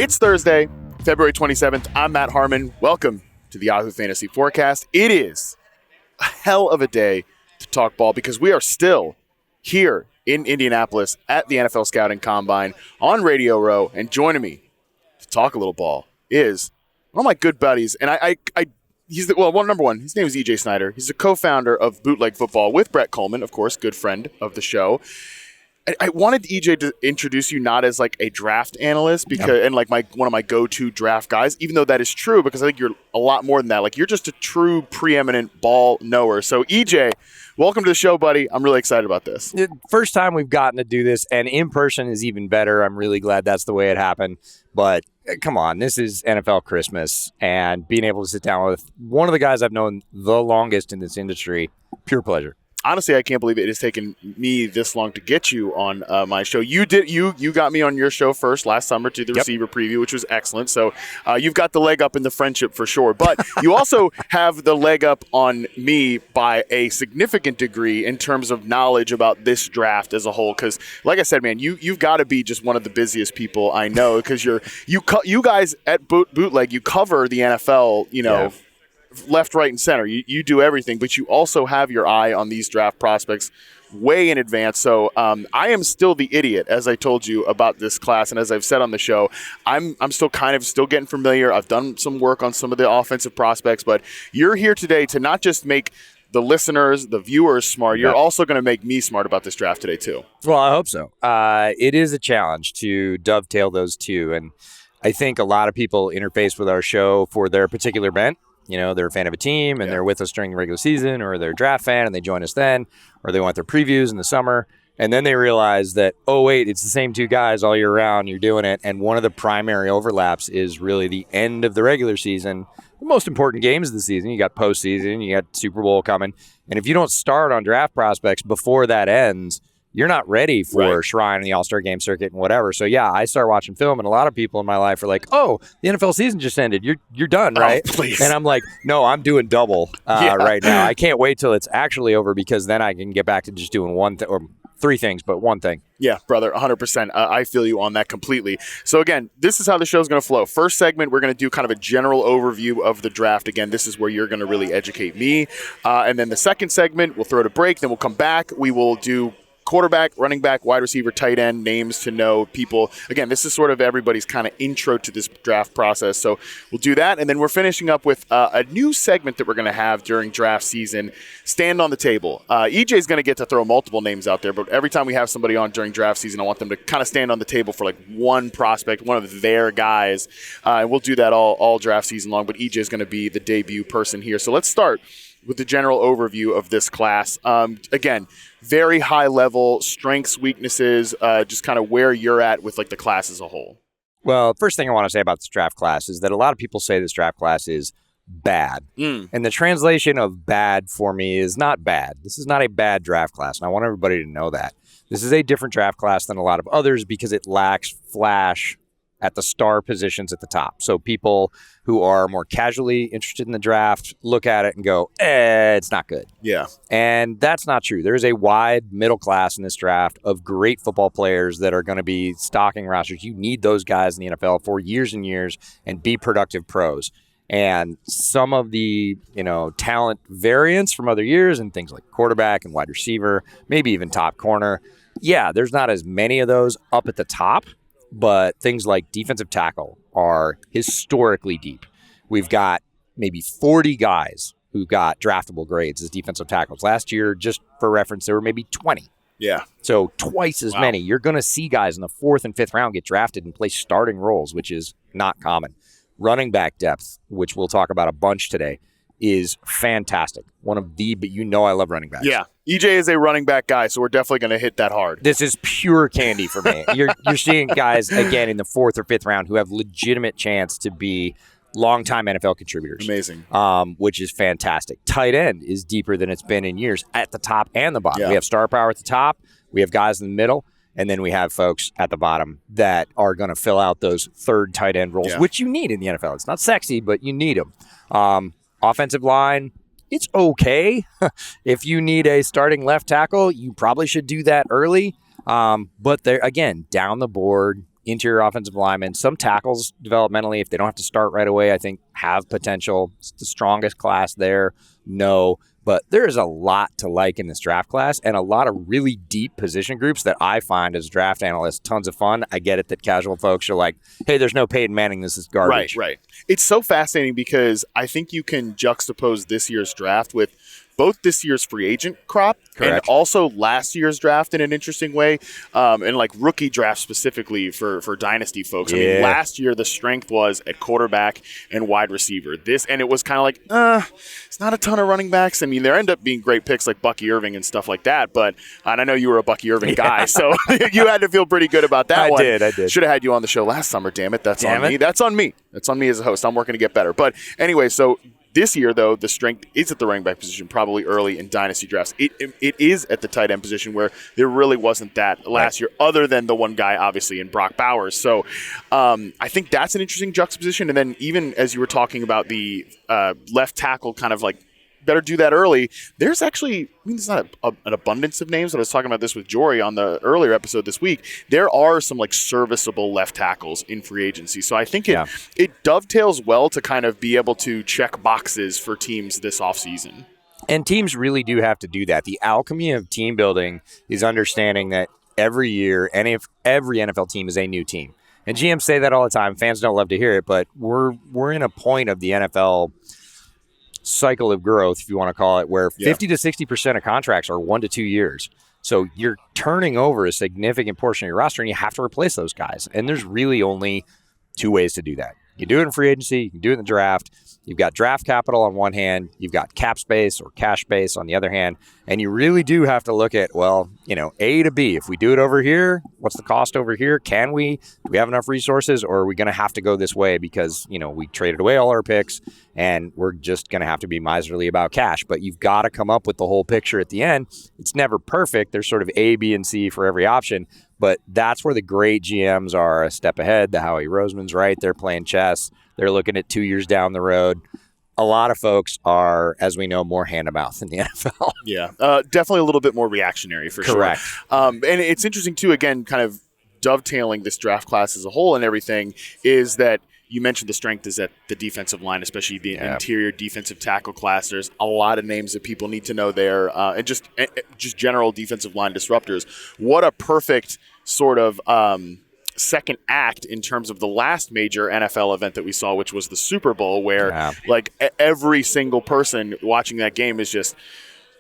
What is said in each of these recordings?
It's Thursday, February 27th. I'm Matt Harmon. Welcome to the Yahoo Fantasy Forecast. It is a hell of a day to talk ball because we are still here in Indianapolis at the NFL Scouting Combine on Radio Row. And joining me to talk a little ball is one of my good buddies. And number one, his name is Snyder. He's a co-founder of Bootleg Football with Brett Coleman, of course, good friend of the show. I wanted EJ to introduce you not as like a draft analyst and like one of my go-to draft guys, even though that is true because I think you're a lot more than that. Like you're just a true preeminent ball knower. So EJ, welcome to the show, buddy. I'm really excited about this. First time we've gotten to do this, and in person is even better. I'm really glad that's the way it happened. But come on, this is NFL Christmas, and being able to sit down with one of the guys I've known the longest in this industry, pure pleasure. Honestly, I can't believe it has taken me this long to get you on my show. You got me on your show first last summer to the receiver preview, which was excellent. So you've got the leg up in the friendship for sure. But you also have the leg up on me by a significant degree in terms of knowledge about this draft as a whole. Because, like I said, man, you've got to be just one of the busiest people I know because you guys at Bootleg, you cover the NFL, left, right, and center. You do everything, but you also have your eye on these draft prospects way in advance. So I am still the idiot, as I told you about this class, and as I've said on the show, I'm still getting familiar. I've done some work on some of the offensive prospects, but you're here today to not just make the listeners, the viewers smart. You're also going to make me smart about this draft today too. Well, I hope so. It is a challenge to dovetail those two, and I think a lot of people interface with our show for their particular bent. They're a fan of a team and they're with us during the regular season, or they're a draft fan and they join us then, or they want their previews in the summer. And then they realize that, oh, wait, it's the same two guys all year round. You're doing it. And one of the primary overlaps is really the end of the regular season. The most important games of the season. You got postseason, you got Super Bowl coming. And if you don't start on draft prospects before that ends, you're not ready for Shrine and the All-Star Game circuit and whatever. So, yeah, I start watching film, and a lot of people in my life are like, oh, the NFL season just ended. You're done, right? Oh, please. And I'm like, no, I'm doing double right now. I can't wait till it's actually over because then I can get back to just doing one thing, or three things, but one thing. Yeah, brother, 100%. I feel you on that completely. So, again, this is how the show's going to flow. First segment, we're going to do kind of a general overview of the draft. Again, this is where you're going to really educate me. And then the second segment, we'll throw it a break. Then we'll come back. We will do quarterback, running back, wide receiver, tight end, names to know people. Again, this is sort of everybody's kind of intro to this draft process. So we'll do that. And then we're finishing up with a new segment that we're going to have during draft season, Stand on the Table. EJ is going to get to throw multiple names out there, but every time we have somebody on during draft season, I want them to kind of stand on the table for like one prospect, one of their guys. And we'll do that all draft season long, but EJ is going to be the debut person here. So let's start with the general overview of this class. Again, very high level, strengths, weaknesses, just kind of where you're at with like the class as a whole. Well, first thing I want to say about this draft class is that a lot of people say this draft class is bad. And the translation of bad for me is not bad. This is not a bad draft class, and I want everybody to know that. This is a different draft class than a lot of others because it lacks flash at the star positions at the top. So people who are more casually interested in the draft look at it and go, it's not good. Yeah. And that's not true. There's a wide middle class in this draft of great football players that are going to be stocking rosters. You need those guys in the NFL for years and years and be productive pros. And some of the, talent variants from other years and things like quarterback and wide receiver, maybe even top corner. Yeah, there's not as many of those up at the top. But things like defensive tackle are historically deep. We've got maybe 40 guys who got draftable grades as defensive tackles. Last year, just for reference, there were maybe 20. Yeah. So twice as many. You're going to see guys in the 4th and 5th round get drafted and play starting roles, which is not common. Running back depth, which we'll talk about a bunch today, is fantastic. But I love running backs. Yeah. EJ is a running back guy, so we're definitely going to hit that hard. This is pure candy for me. You're seeing guys, again, in the 4th or 5th round who have legitimate chance to be longtime NFL contributors. Amazing. Which is fantastic. Tight end is deeper than it's been in years at the top and the bottom. Yeah. We have star power at the top. We have guys in the middle. And then we have folks at the bottom that are going to fill out those third tight end roles, which you need in the NFL. It's not sexy, but you need them. Offensive line, it's okay. If you need a starting left tackle, you probably should do that early. But they're, again, down the board interior offensive linemen, some tackles developmentally, if they don't have to start right away, I think have potential. It's the strongest class there, no. But there is a lot to like in this draft class and a lot of really deep position groups that I find as draft analysts tons of fun. I get it that casual folks are like, hey, there's no Peyton Manning. This is garbage. Right. It's so fascinating because I think you can juxtapose this year's draft with both this year's free agent crop and also last year's draft in an interesting way, and like rookie draft specifically for dynasty folks. Yeah. I mean, last year the strength was at quarterback and wide receiver. And it was kind of like, it's not a ton of running backs. I mean, there end up being great picks like Bucky Irving and stuff like that. But and I know you were a Bucky Irving guy, so you had to feel pretty good about that one. I did. Should have had you on the show last summer. Damn it, that's on me. That's on me. That's on me as a host. I'm working to get better. But anyway, so. This year, though, the strength is at the running back position, probably early in dynasty drafts. It is at the tight end position where there really wasn't that last year, other than the one guy, obviously, in Brock Bowers. So I think that's an interesting juxtaposition. And then even as you were talking about the left tackle kind of like better do that early, there's actually, there's not an abundance of names, but I was talking about this with Jory on the earlier episode this week. There are some like serviceable left tackles in free agency. So I think it dovetails well to kind of be able to check boxes for teams this offseason. And teams really do have to do that. The alchemy of team building is understanding that every year, and if every NFL team is a new team. And GMs say that all the time. Fans don't love to hear it, but we're in a point of the NFL cycle of growth, if you want to call it, where 50 to 60% of contracts are 1 to 2 years. So you're turning over a significant portion of your roster, and you have to replace those guys. And there's really only 2 ways to do that. You can do it in free agency, you can do it in the draft. You've got draft capital on one hand, you've got cap space or cash space on the other hand, and you really do have to look at, well, A to B. If we do it over here, what's the cost over here? Do we have enough resources, or are we going to have to go this way because, we traded away all our picks and we're just going to have to be miserly about cash? But you've got to come up with the whole picture at the end. It's never perfect. There's sort of A, B, and C for every option. But that's where the great GMs are a step ahead. The Howie Roseman's right. They're playing chess. They're looking at 2 years down the road. A lot of folks are, as we know, more hand-to-mouth in the NFL. Yeah, definitely a little bit more reactionary for Correct. sure. And it's interesting, too, again, kind of dovetailing this draft class as a whole and everything, is that you mentioned the strength is at the defensive line, especially the interior defensive tackle class. There's a lot of names that people need to know there, and just general defensive line disruptors. What a perfect sort of second act in terms of the last major NFL event that we saw, which was the Super Bowl, where like every single person watching that game is just,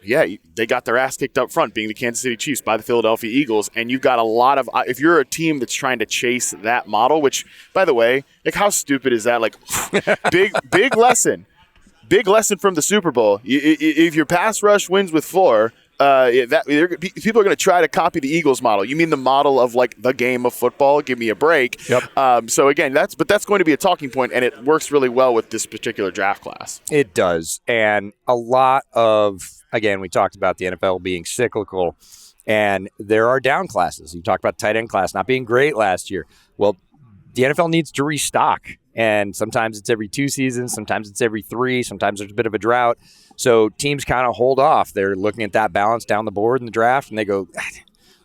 they got their ass kicked up front, being the Kansas City Chiefs by the Philadelphia Eagles. And you've got a lot of, if you're a team that's trying to chase that model, which, by the way, like how stupid is that? Like, big lesson. Big lesson from the Super Bowl. If your pass rush wins with 4, people are going to try to copy the Eagles model. You mean the model of like the game of football? Give me a break. Yep. So again, that's going to be a talking point, and it works really well with this particular draft class. It does, and a lot of, again, we talked about the NFL being cyclical, and there are down classes. You talked about tight end class not being great last year. Well, the NFL needs to restock, and sometimes it's every 2 seasons, sometimes it's every 3, sometimes there's a bit of a drought. So teams kind of hold off. They're looking at that balance down the board in the draft, and they go,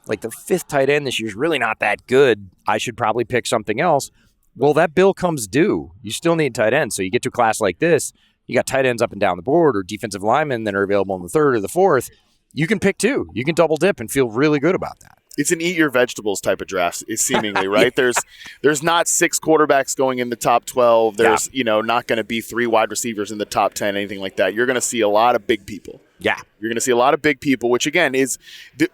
like the 5th tight end this year is really not that good. I should probably pick something else. Well, that bill comes due. You still need tight ends. So you get to a class like this, you got tight ends up and down the board or defensive linemen that are available in the 3rd or the 4th. You can pick 2. You can double dip and feel really good about that. It's an eat your vegetables type of draft, is seemingly, right? There's not 6 quarterbacks going in the top 12. There's not going to be 3 wide receivers in the top 10, anything like that. You're going to see a lot of big people. Yeah. You're going to see a lot of big people, which again is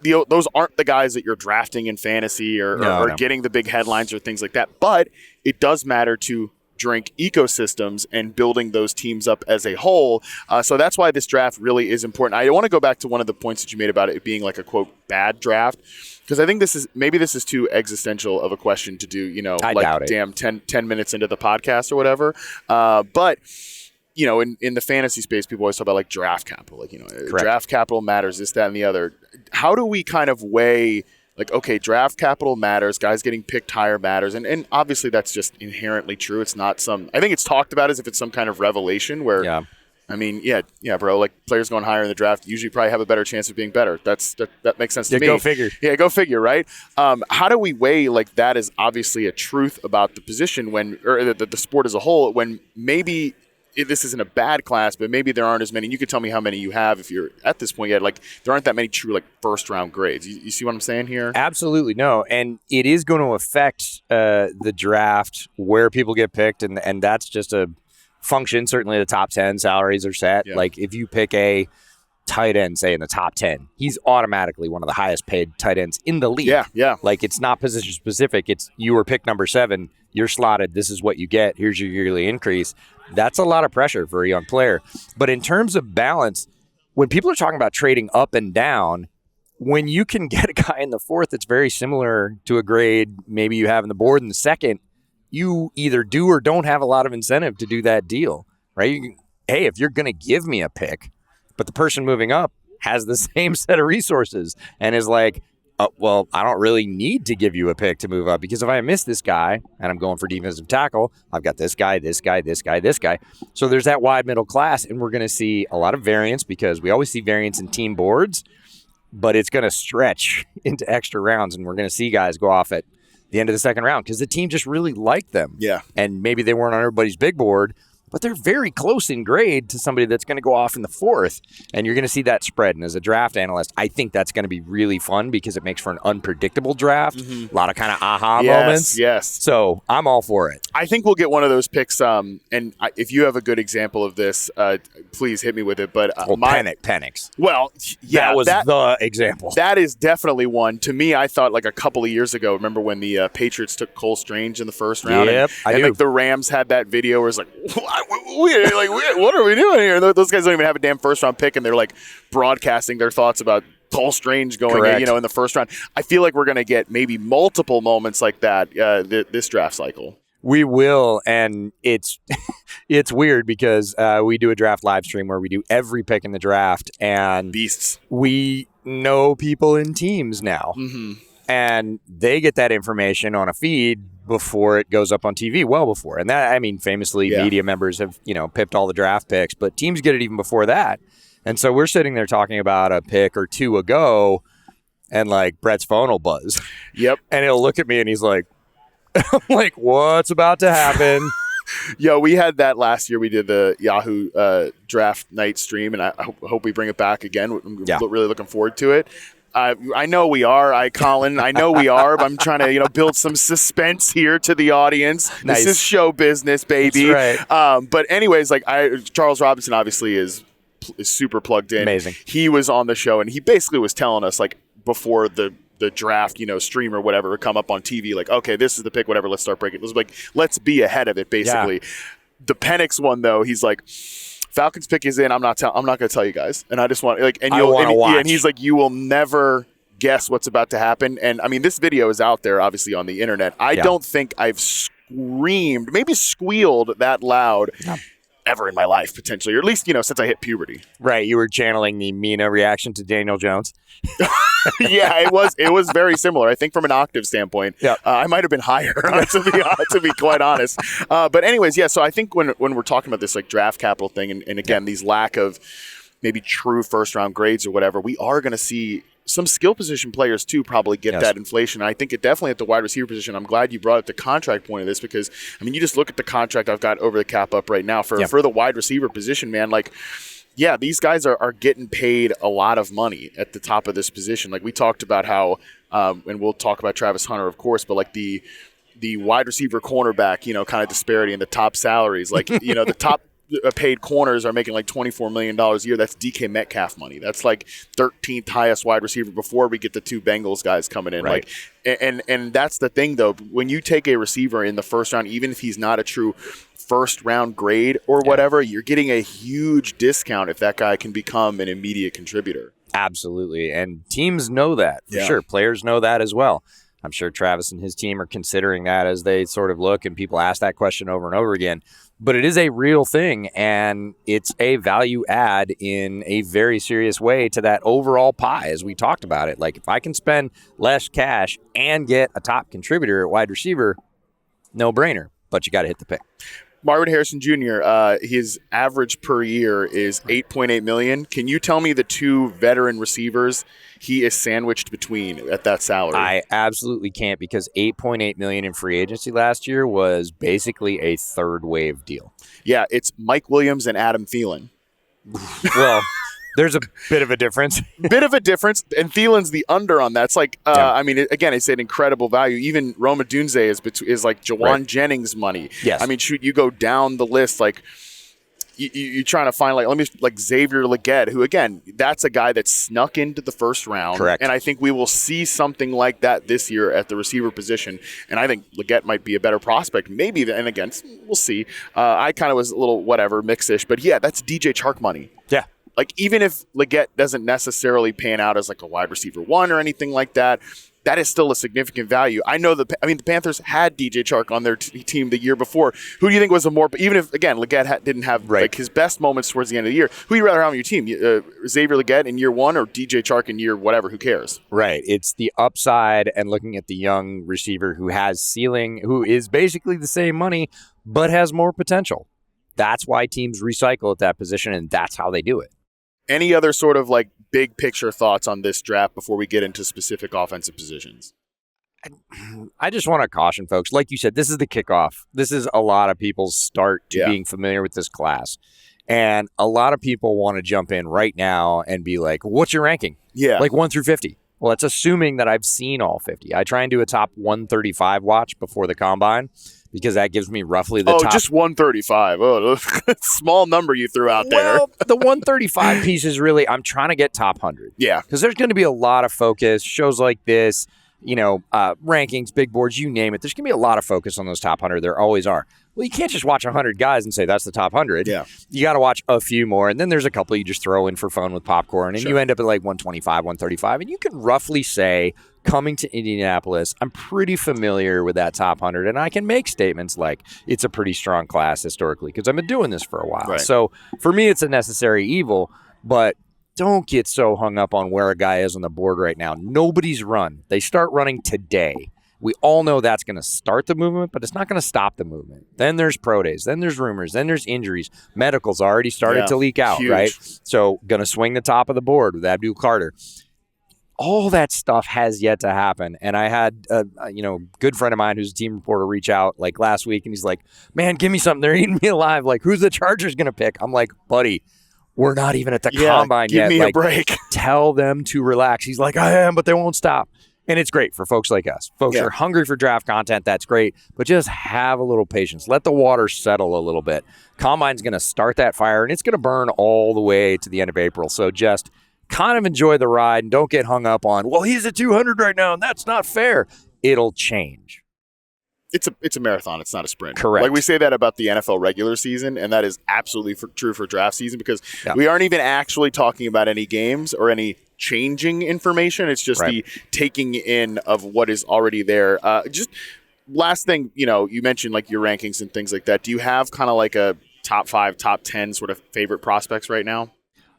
those aren't the guys that you're drafting in fantasy or getting the big headlines or things like that. But it does matter to drink ecosystems and building those teams up as a whole. So that's why this draft really is important. I want to go back to one of the points that you made about it being like a, quote, bad draft, because I think this is too existential of a question to do, I doubt it. Damn 10 minutes into the podcast or whatever. But in the fantasy space, people always talk about like draft capital, like, draft capital matters, this, that, and the other. How do we kind of weigh, like, okay, draft capital matters, guys getting picked higher matters, and obviously that's just inherently true. It's not I think it's talked about as if it's some kind of revelation where, I mean, yeah, bro. Like players going higher in the draft usually probably have a better chance of being better. That makes sense to me. Go figure. Yeah, go figure, right? How do we weigh like that is obviously a truth about the position or the sport as a whole when maybe this isn't a bad class, but maybe there aren't as many. You could tell me how many you have if you're at this point yet. Like there aren't that many true like first round grades. You see what I'm saying here? Absolutely no, and it is going to affect the draft where people get picked, and that's just a function. Certainly, the top 10 salaries are set. Yeah. Like if you pick a tight end, say in the top 10, he's automatically one of the highest paid tight ends in the league. Yeah. Like it's not position specific. It's you were picked number 7. You're slotted. This is what you get. Here's your yearly increase. That's a lot of pressure for a young player. But in terms of balance, when people are talking about trading up and down, when you can get a guy in the 4th that's very similar to a grade maybe you have in the board in the 2nd, you either do or don't have a lot of incentive to do that deal, right? Hey, if you're going to give me a pick, but the person moving up has the same set of resources and is like, well, I don't really need to give you a pick to move up because if I miss this guy and I'm going for defensive tackle, I've got this guy, this guy, this guy, this guy. So there's that wide middle class, and we're going to see a lot of variance because we always see variance in team boards, but it's going to stretch into extra rounds, and we're going to see guys go off at the end of the 2nd round because the team just really liked them. Yeah. And maybe they weren't on everybody's big board, but they're very close in grade to somebody that's going to go off in the 4th, and you're going to see that spread. And as a draft analyst, I think that's going to be really fun because it makes for an unpredictable draft. Mm-hmm. A lot of kind of moments. Yes. So I'm all for it. I think we'll get one of those picks. If you have a good example of this, please hit me with it. But Penix. Well, yeah, that was the example. That is definitely one. To me, I thought like a couple of years ago. Remember when the Patriots took Cole Strange in the 1st round? Yep, I do. Like the Rams had that video where it's like, what are we doing here? Those guys don't even have a damn 1st round pick, and they're like broadcasting their thoughts about Cole Strange going, in the 1st round. I feel like we're going to get maybe multiple moments like that this draft cycle. We will, and it's weird because we do a draft live stream where we do every pick in the draft, and beasts. We know people in teams now, and they get that information on a feed before it goes up on TV, well before. And that, I mean, famously, media members have pipped all the draft picks, but teams get it even before that. And so we're sitting there talking about a pick or two ago, and like Brett's phone will buzz. Yep, and he'll look at me and he's like, I'm like, what's about to happen? Yo, we had that last year. We did the Yahoo draft night stream, and I hope we bring it back again. I'm really looking forward to it. I know we are, Colin. I know we are, but I'm trying to, build some suspense here to the audience. Nice. This is show business, baby. That's right. But anyways, Charles Robinson obviously is super plugged in. Amazing. He was on the show, and he basically was telling us before the draft, stream or whatever would come up on TV, okay, this is the pick, whatever, let's start breaking. It was let's be ahead of it, basically. Yeah. The Penix one, though, he's like, Falcons pick is in. I'm not going to tell you guys, and I just want watch. And he's like, you will never guess what's about to happen. And I mean, this video is out there, obviously, on the internet. I don't think I've screamed, maybe squealed that loud ever in my life, potentially, or at least since I hit puberty. Right, you were channeling the Mina reaction to Daniel Jones. Yeah, it was very similar. I think from an octave standpoint, I might have been higher to be quite honest. But anyways, so I think when we're talking about this draft capital thing, and again these lack of maybe true 1st round grades or whatever, we are going to see some skill position players too probably get that inflation. And I think it definitely at the wide receiver position. I'm glad you brought up the contract point of this because I mean you just look at the contract I've got over the cap up right now for the wide receiver position, man. These guys are getting paid a lot of money at the top of this position. We talked about how, and we'll talk about Travis Hunter, of course, but the wide receiver cornerback, kind of disparity in the top salaries. The top paid corners are making $24 million a year. That's DK Metcalf money. That's 13th highest wide receiver before we get the 2 Bengals guys coming in. Right. And that's the thing, though. When you take a receiver in the 1st round, even if he's not a true 1st round grade or whatever, you're getting a huge discount if that guy can become an immediate contributor. Absolutely. And teams know that for sure. Players know that as well. I'm sure Travis and his team are considering that as they sort of look, and people ask that question over and over again. But it is a real thing, and it's a value add in a very serious way to that overall pie, as we talked about it. If I can spend less cash and get a top contributor at wide receiver, no brainer, but you got to hit the pick. Marvin Harrison Jr., his average per year is $8.8 million. Can you tell me the two veteran receivers he is sandwiched between at that salary? I absolutely can't, because $8.8 million in free agency last year was basically a third wave deal. Yeah, it's Mike Williams and Adam Thielen. Well, there's a bit of a difference. And Thielen's the under on that. It's like, I mean, again, it's an incredible value. Even Roma Dunze is like Jawan Jennings money. Yes. I mean, shoot, you go down the list, like, you're trying to find, like Xavier Legette, who, again, that's a guy that snuck into the first round. Correct. And I think we will see something like that this year at the receiver position. And I think Legette might be a better prospect, maybe. And again, we'll see. I kind of was a little mix-ish. But, yeah, that's DJ Chark money. Yeah. Like, even if Legette doesn't necessarily pan out as like a wide receiver one or anything like that, that is still a significant value. I know the Panthers had DJ Chark on their team the year before. Who do you think was a more, even if, again, Legette didn't have like his best moments towards the end of the year, who would you rather have on your team? Xavier Legette in year one or DJ Chark in year whatever? Who cares? Right. It's the upside and looking at the young receiver who has ceiling, who is basically the same money, but has more potential. That's why teams recycle at that position, and that's how they do it. Any other sort of like big picture thoughts on this draft before we get into specific offensive positions? I just want to caution folks. Like you said, this is the kickoff. This is a lot of people's start to being familiar with this class. And a lot of people want to jump in right now and be like, what's your ranking? Yeah. Like 1 through 50. Well, that's assuming that I've seen all 50. I try and do a top 135 watch before the combine, because that gives me roughly the top. Oh, just 135. Oh, small number you threw out there. Well, the 135 piece is really, I'm trying to get top 100. Yeah. Because there's going to be a lot of focus. Shows like this, rankings, big boards, you name it. There's going to be a lot of focus on those top 100. There always are. Well, you can't just watch 100 guys and say that's the top 100. Yeah. You got to watch a few more. And then there's a couple you just throw in for fun with popcorn. And you end up at like 125, 135. And you can roughly say, coming to Indianapolis, I'm pretty familiar with that top 100. And I can make statements like it's a pretty strong class historically because I've been doing this for a while. Right. So for me, it's a necessary evil. But don't get so hung up on where a guy is on the board right now. Nobody's run. They start running today. We all know that's going to start the movement, but it's not going to stop the movement. Then there's pro days. Then there's rumors. Then there's injuries. Medical's already started to leak out, huge. right? So going to swing the top of the board with Abdul Carter. All that stuff has yet to happen. And I had a good friend of mine who's a team reporter reach out like last week, and he's like, man, give me something. They're eating me alive. Like, who's the Chargers going to pick? I'm like, buddy, we're not even at the combine yet. Give me like, a break. Tell them to relax. He's like, I am, but they won't stop. And it's great for folks like us. Folks are hungry for draft content. That's great. But just have a little patience. Let the water settle a little bit. Combine's going to start that fire, and it's going to burn all the way to the end of April. So just kind of enjoy the ride and don't get hung up on, well, he's at 200 right now, and that's not fair. It'll change. It's a marathon. It's not a sprint. Correct. Like we say that about the NFL regular season, and that is absolutely true for draft season because we aren't even actually talking about any games or any changing information. It's just the taking in of what is already there. Just last thing, you mentioned like your rankings and things like that. Do you have kind of like a top 5, top 10 sort of favorite prospects right now?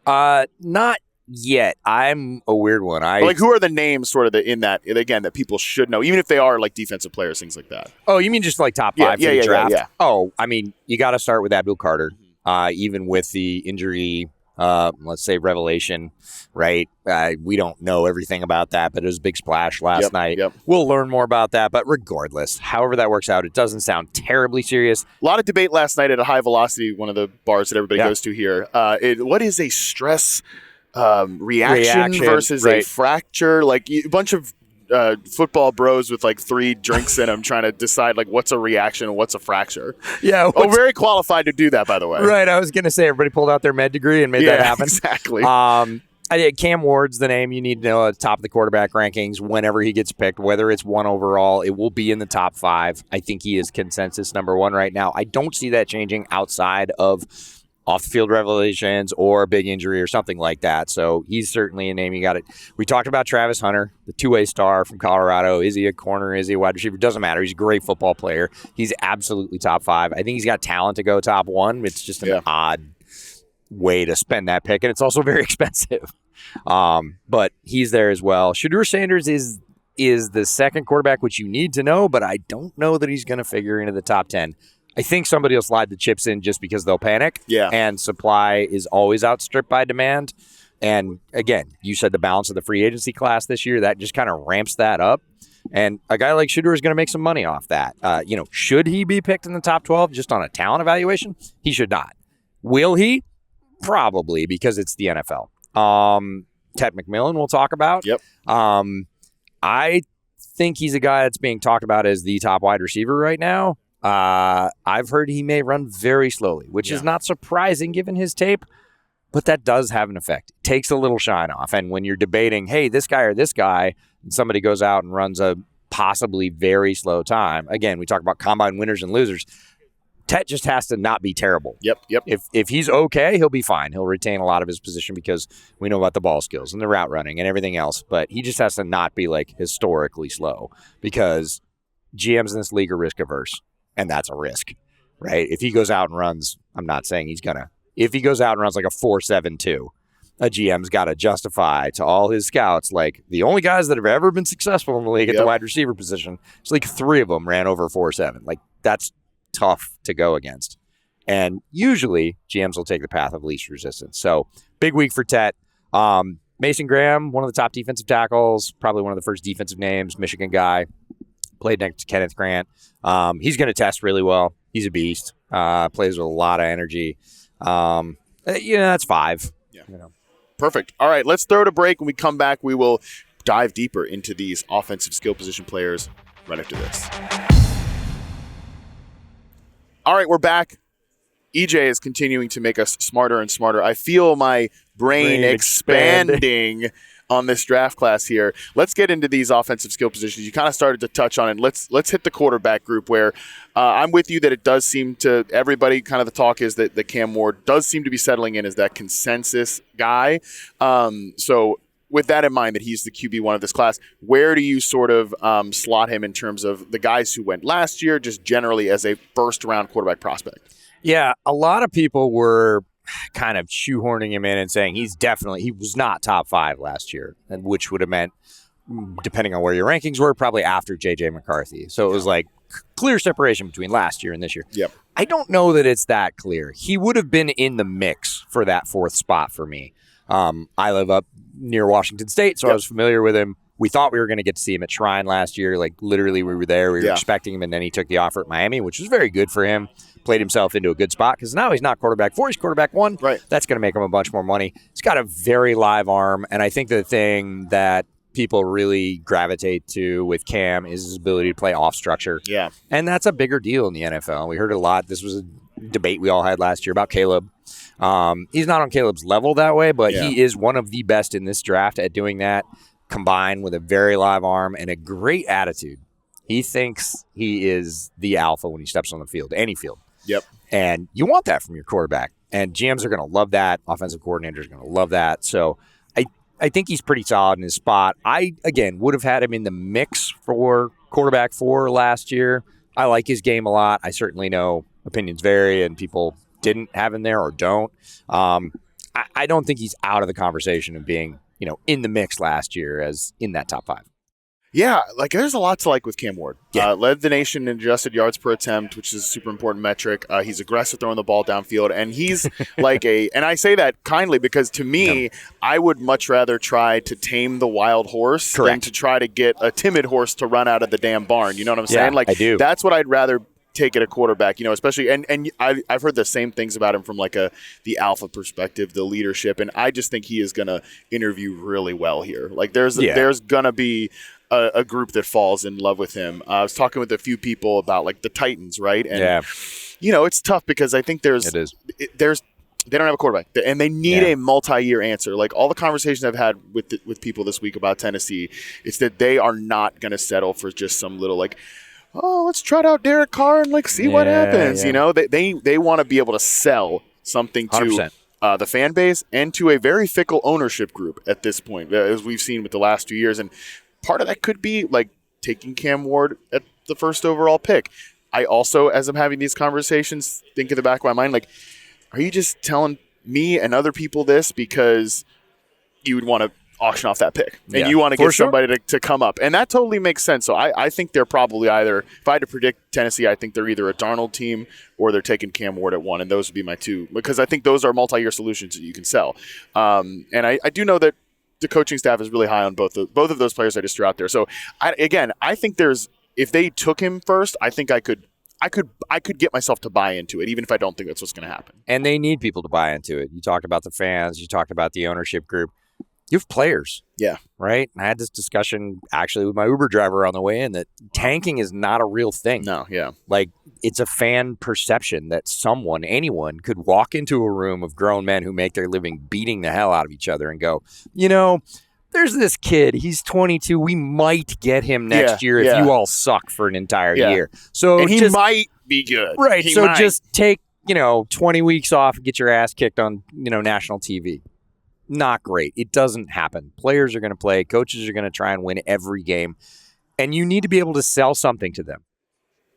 Not yet. I'm a weird one. Like, who are the names sort of in that, again, that people should know, even if they are like defensive players, things like that? Oh, you mean just like top 5 for the draft? Yeah. Oh, I mean, you got to start with Abdul Carter, even with the injury, let's say revelation, right? We don't know everything about that, but it was a big splash last night. We'll learn more about that, but regardless, however that works out, it doesn't sound terribly serious. A lot of debate last night at a High Velocity, one of the bars that everybody goes to here. What is a stress reaction versus a fracture? Like a bunch of football bros with like 3 drinks in them trying to decide like what's a reaction and what's a fracture. Yeah. Very qualified to do that, by the way. Right. I was going to say everybody pulled out their med degree and made that happen. Exactly. Cam Ward's the name you need to know at the top of the quarterback rankings whenever he gets picked, whether it's 1 overall, it will be in the top 5. I think he is consensus number 1 right now. I don't see that changing outside of off-the-field revelations or a big injury or something like that. So he's certainly a name you got it. We talked about Travis Hunter, the two-way star from Colorado. Is he a corner? Is he a wide receiver? Doesn't matter. He's a great football player. He's absolutely top 5. I think he's got talent to go top 1. It's just an odd way to spend that pick, and it's also very expensive. But he's there as well. Shedeur Sanders is the second quarterback, which you need to know, but I don't know that he's going to figure into the top 10. I think somebody will slide the chips in just because they'll panic. Yeah. And supply is always outstripped by demand. And again, you said the balance of the free agency class this year, that just kind of ramps that up. And a guy like Shedeur is going to make some money off that. Should he be picked in the top 12 just on a talent evaluation? He should not. Will he? Probably, because it's the NFL. Ted McMillan we'll talk about. Yep. I think he's a guy that's being talked about as the top wide receiver right now. I've heard he may run very slowly, which is not surprising given his tape, but that does have an effect. It takes a little shine off. And when you're debating, hey, this guy or this guy, and somebody goes out and runs a possibly very slow time, again, we talk about combine winners and losers. Tet just has to not be terrible. Yep. If he's okay, he'll be fine. He'll retain a lot of his position because we know about the ball skills and the route running and everything else. But he just has to not be like historically slow because GMs in this league are risk averse, and that's a risk, right? If he goes out and runs, I'm not saying he's gonna. If he goes out and runs like a 4.72, a GM's got to justify to all his scouts like the only guys that have ever been successful in the league at the wide receiver position. It's like 3 of them ran over 4.7. Like that's tough to go against. And usually GMs will take the path of least resistance. So big week for Tet. Mason Graham, one of the top defensive tackles, probably one of the first defensive names, Michigan guy, played next to Kenneth Grant. He's going to test really well. He's a beast. Plays with a lot of energy. That's 5. Yeah. Perfect. All right, let's throw it a break. When we come back, we will dive deeper into these offensive skill position players right after this. All right, we're back. EJ is continuing to make us smarter and smarter. I feel my brain expanding on this draft class here. Let's get into these offensive skill positions. You kind of started to touch on it. Let's hit the quarterback group where I'm with you that it does seem to everybody kind of the talk is that Cam Ward does seem to be settling in as that consensus guy. So with that in mind that he's the QB1 of this class, where do you sort of slot him in terms of the guys who went last year, just generally as a first-round quarterback prospect? Yeah, a lot of people were kind of shoehorning him in and saying he was not top 5 last year, and which would have meant, depending on where your rankings were, probably after J.J. McCarthy. So it was like clear separation between last year and this year. Yep. I don't know that it's that clear. He would have been in the mix for that 4th spot for me. I live up near Washington State, so I was familiar with him. We thought we were going to get to see him at Shrine last year. Like, literally, we were there. We were expecting him, and then he took the offer at Miami, which was very good for him. Played himself into a good spot because now he's not quarterback 4, he's quarterback 1. Right. That's going to make him a bunch more money. He's got a very live arm, and I think the thing that people really gravitate to with Cam is his ability to play off structure. Yeah. And that's a bigger deal in the NFL. We heard it a lot. This was a debate we all had last year about Caleb. He's not on Caleb's level that way, but he is one of the best in this draft at doing that, combined with a very live arm and a great attitude. He thinks he is the alpha when he steps on the field, any field. Yep. And you want that from your quarterback. And GMs are going to love that. Offensive coordinators are going to love that. So I think he's pretty solid in his spot. I, again, would have had him in the mix for quarterback 4 last year. I like his game a lot. I certainly know opinions vary and people didn't have him there or don't. I don't think he's out of the conversation of being, in the mix last year as in that top 5. Yeah, like there's a lot to like with Cam Ward. Yeah. Led the nation in adjusted yards per attempt, which is a super important metric. He's aggressive throwing the ball downfield, and he's like and I say that kindly because to me, I would much rather try to tame the wild horse than to try to get a timid horse to run out of the damn barn. You know what I'm saying? Like, I do. That's what I'd rather take at a quarterback, especially, and I've heard the same things about him from like the alpha perspective, the leadership, and I just think he is going to interview really well here. Like there's going to be a group that falls in love with him. I was talking with a few people about like the Titans, right? And it's tough because I think they don't have a quarterback, and they need a multi-year answer. Like all the conversations I've had with people this week about Tennessee, it's that they are not going to settle for just some little like, oh, let's trot out Derek Carr and like see what happens. Yeah. They want to be able to sell something to 100%. The fan base and to a very fickle ownership group at this point, as we've seen with the last 2 years. And part of that could be like taking Cam Ward at the first overall pick. I also, as I'm having these conversations, think in the back of my mind, like, are you just telling me and other people this because you would want to auction off that pick. And Yeah, you want to for get sure. somebody to come up. And that totally makes sense. So I think they're probably either, if I had to predict Tennessee, I think they're either a Darnold team or they're taking Cam Ward at 1. And those would be my 2, because I think those are multi-year solutions that you can sell. And I do know that the coaching staff is really high on both of those players I just threw out there. So I think if they took him first, I think I could get myself to buy into it, even if I don't think that's what's going to happen. And they need people to buy into it. You talked about the fans. You talked about the ownership group. You have players. Yeah. Right? I had this discussion actually with my Uber driver on the way in that tanking is not a real thing. No, yeah. Like, it's a fan perception that anyone could walk into a room of grown men who make their living beating the hell out of each other and go, there's this kid. He's 22. We might get him next year if you all suck for an entire year. So and he might be good. Right. He So might. just take, 20 weeks off and get your ass kicked on, national TV. Not great. It doesn't happen. Players are going to play. Coaches are going to try and win every game. And you need to be able to sell something to them.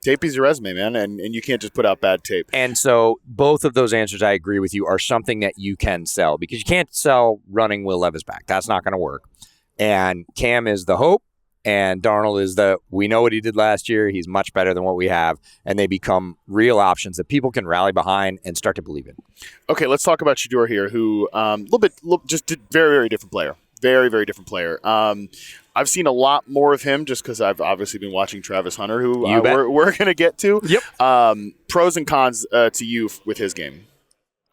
Tape is your resume, man, and you can't just put out bad tape. And so both of those answers, I agree with you, are something that you can sell, because you can't sell running Will Levis back. That's not going to work. And Cam is the hope, and Darnold is we know what he did last year. He's much better than what we have, and they become real options that people can rally behind and start to believe in. Okay, let's talk about Shedeur here, who just did very, very different player. Very, very different player. I've seen a lot more of him just because I've obviously been watching Travis Hunter, who we're going to get to. Yep. Pros and cons to you with his game.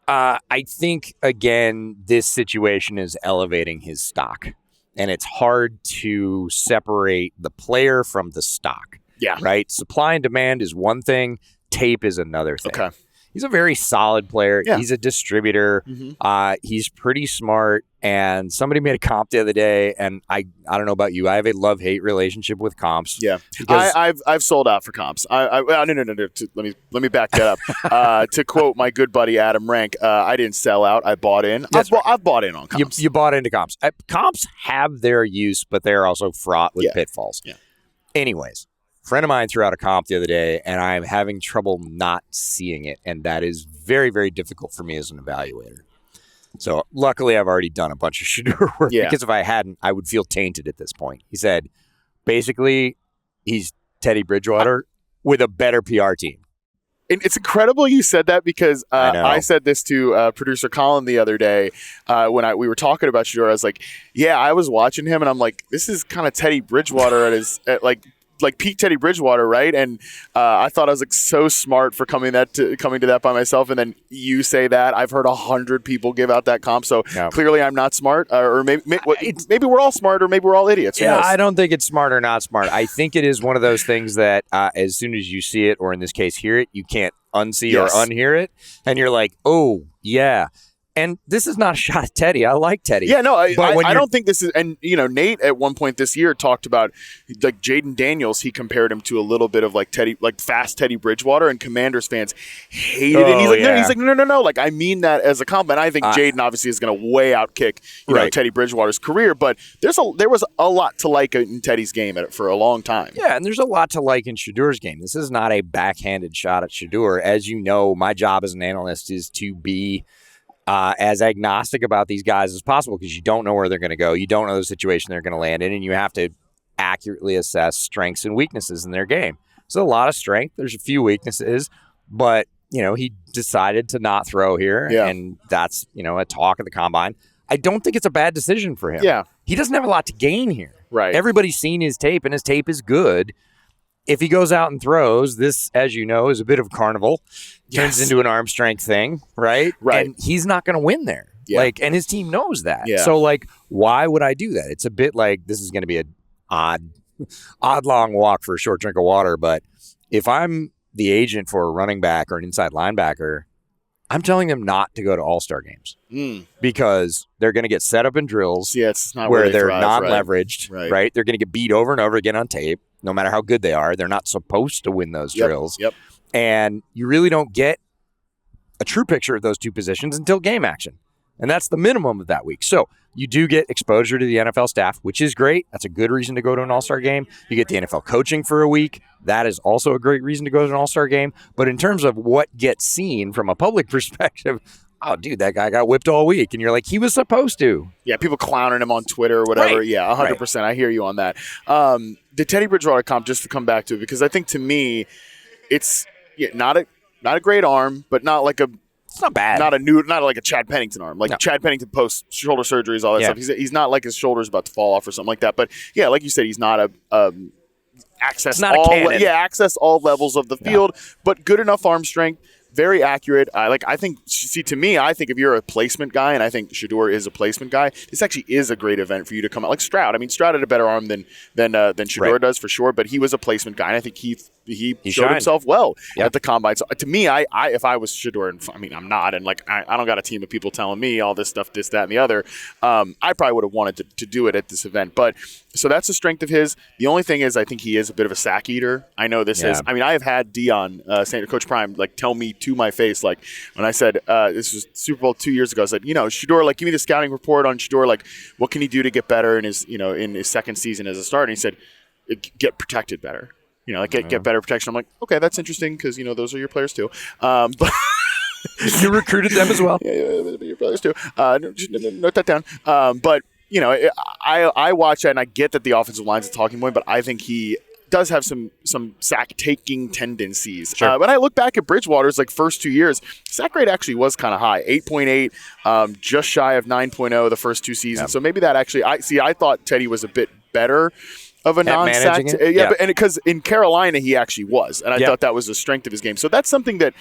I think, again, this situation is elevating his stock, and it's hard to separate the player from the stock. Yeah. Right? Supply and demand is one thing. Tape is another thing. Okay. He's a very solid player. Yeah. He's a distributor. Mm-hmm. He's pretty smart. And somebody made a comp the other day, and I don't know about you. I have a love-hate relationship with comps. Yeah, I've sold out for comps. No. Let me back that up. To quote my good buddy Adam Rank, I didn't sell out. I bought in. I've bought in on comps. You bought into comps. Comps have their use, but they're also fraught with pitfalls. Yeah. Anyways, a friend of mine threw out a comp the other day, and I'm having trouble not seeing it, and that is very, very difficult for me as an evaluator. So luckily, I've already done a bunch of Shedeur work, because if I hadn't, I would feel tainted at this point. He said, basically, he's Teddy Bridgewater with a better PR team. And it's incredible you said that, because I said this to producer Colin the other day when we were talking about Shedeur. I was like, yeah, I was watching him, and I'm like, this is kind of Teddy Bridgewater at peak Teddy Bridgewater, right? And I thought I was so smart for coming to that by myself. And then you say that. I've heard 100 people give out that comp. So clearly I'm not smart, or maybe we're all smart, or maybe we're all idiots. Yeah, I don't think it's smart or not smart. I think it is one of those things that as soon as you see it, or in this case hear it, you can't unsee or unhear it, and you're like, oh yeah. And this is not a shot at Teddy. I like Teddy. Yeah, no, I don't think this is. And Nate at one point this year talked about Jaden Daniels. He compared him to a little bit of fast Teddy Bridgewater, and Commanders fans hated it. He's like, no. I mean that as a compliment. I think Jaden obviously is going to way outkick Teddy Bridgewater's career, but there was a lot to like in Teddy's game for a long time. Yeah, and there's a lot to like in Shedeur's game. This is not a backhanded shot at Shedeur. As you know, my job as an analyst is to be as agnostic about these guys as possible, because you don't know where they're going to go. You don't know the situation they're going to land in, and you have to accurately assess strengths and weaknesses in their game. So a lot of strength. There's a few weaknesses, but, he decided to not throw here, and that's, a talk at the combine. I don't think it's a bad decision for him. Yeah. He doesn't have a lot to gain here. Right. Everybody's seen his tape, and his tape is good. If he goes out and throws, this, as you know, is a bit of a carnival. Turns into an arm strength thing, right? Right. And he's not going to win there. Yeah. And his team knows that. Yeah. So, why would I do that? It's a bit like this is going to be an odd long walk for a short drink of water. But if I'm the agent for a running back or an inside linebacker, I'm telling them not to go to all-star games because they're going to get set up in drills it's not where they're thrive, not right? leveraged, right? They're going to get beat over and over again on tape, no matter how good they are. They're not supposed to win those drills. Yep. And you really don't get a true picture of those two positions until game action. And that's the minimum of that week. So you do get exposure to the NFL staff, which is great. That's a good reason to go to an all-star game. You get the NFL coaching for a week. That is also a great reason to go to an all-star game. But in terms of what gets seen from a public perspective, oh, dude, that guy got whipped all week. And you're like, he was supposed to. Yeah, people clowning him on Twitter or whatever. Right. Yeah, 100%. Right. I hear you on that. The Teddy Bridgewater comp, just to come back to it, because I think to me, it's not a great arm, but not like a. It's not bad. Not like a Chad Pennington arm. Like no. Chad Pennington post shoulder surgeries, all that stuff. He's not like his shoulder's about to fall off or something like that. But yeah, like you said, he's not access all levels of the field, but good enough arm strength. Very accurate. I think if you're a placement guy, and I think Shedeur is a placement guy, this actually is a great event for you to come out. Like Stroud. I mean, Stroud had a better arm than Shedeur does for sure, but he was a placement guy, and I think he showed himself well at the combine. So to me, if I was Shedeur, and I mean, I'm not, and like I don't got a team of people telling me all this stuff, this, that, and the other. I probably would have wanted to do it at this event, but so that's the strength of his. The only thing is, I think he is a bit of a sack eater. I know this is. I mean, I have had Dion, Coach Prime, like tell me to my face, like when I said this was Super Bowl 2 years ago. I said, Shedeur, like give me the scouting report on Shedeur, like what can he do to get better in his, in his second season as a starter? And he said, get protected better. Get better protection. I'm like, okay, that's interesting because, those are your players too. But you recruited them as well. Yeah, your players too. Note that down. But, I watch that and I get that the offensive line's a talking point, but I think he does have some sack-taking tendencies. Sure. When I look back at Bridgewater's first 2 years, sack rate actually was kind of high, 8.8, just shy of 9.0 the first two seasons. So maybe that actually, I thought Teddy was a bit better of a non-sack. But because in Carolina he actually was, and I thought that was the strength of his game. So that's something that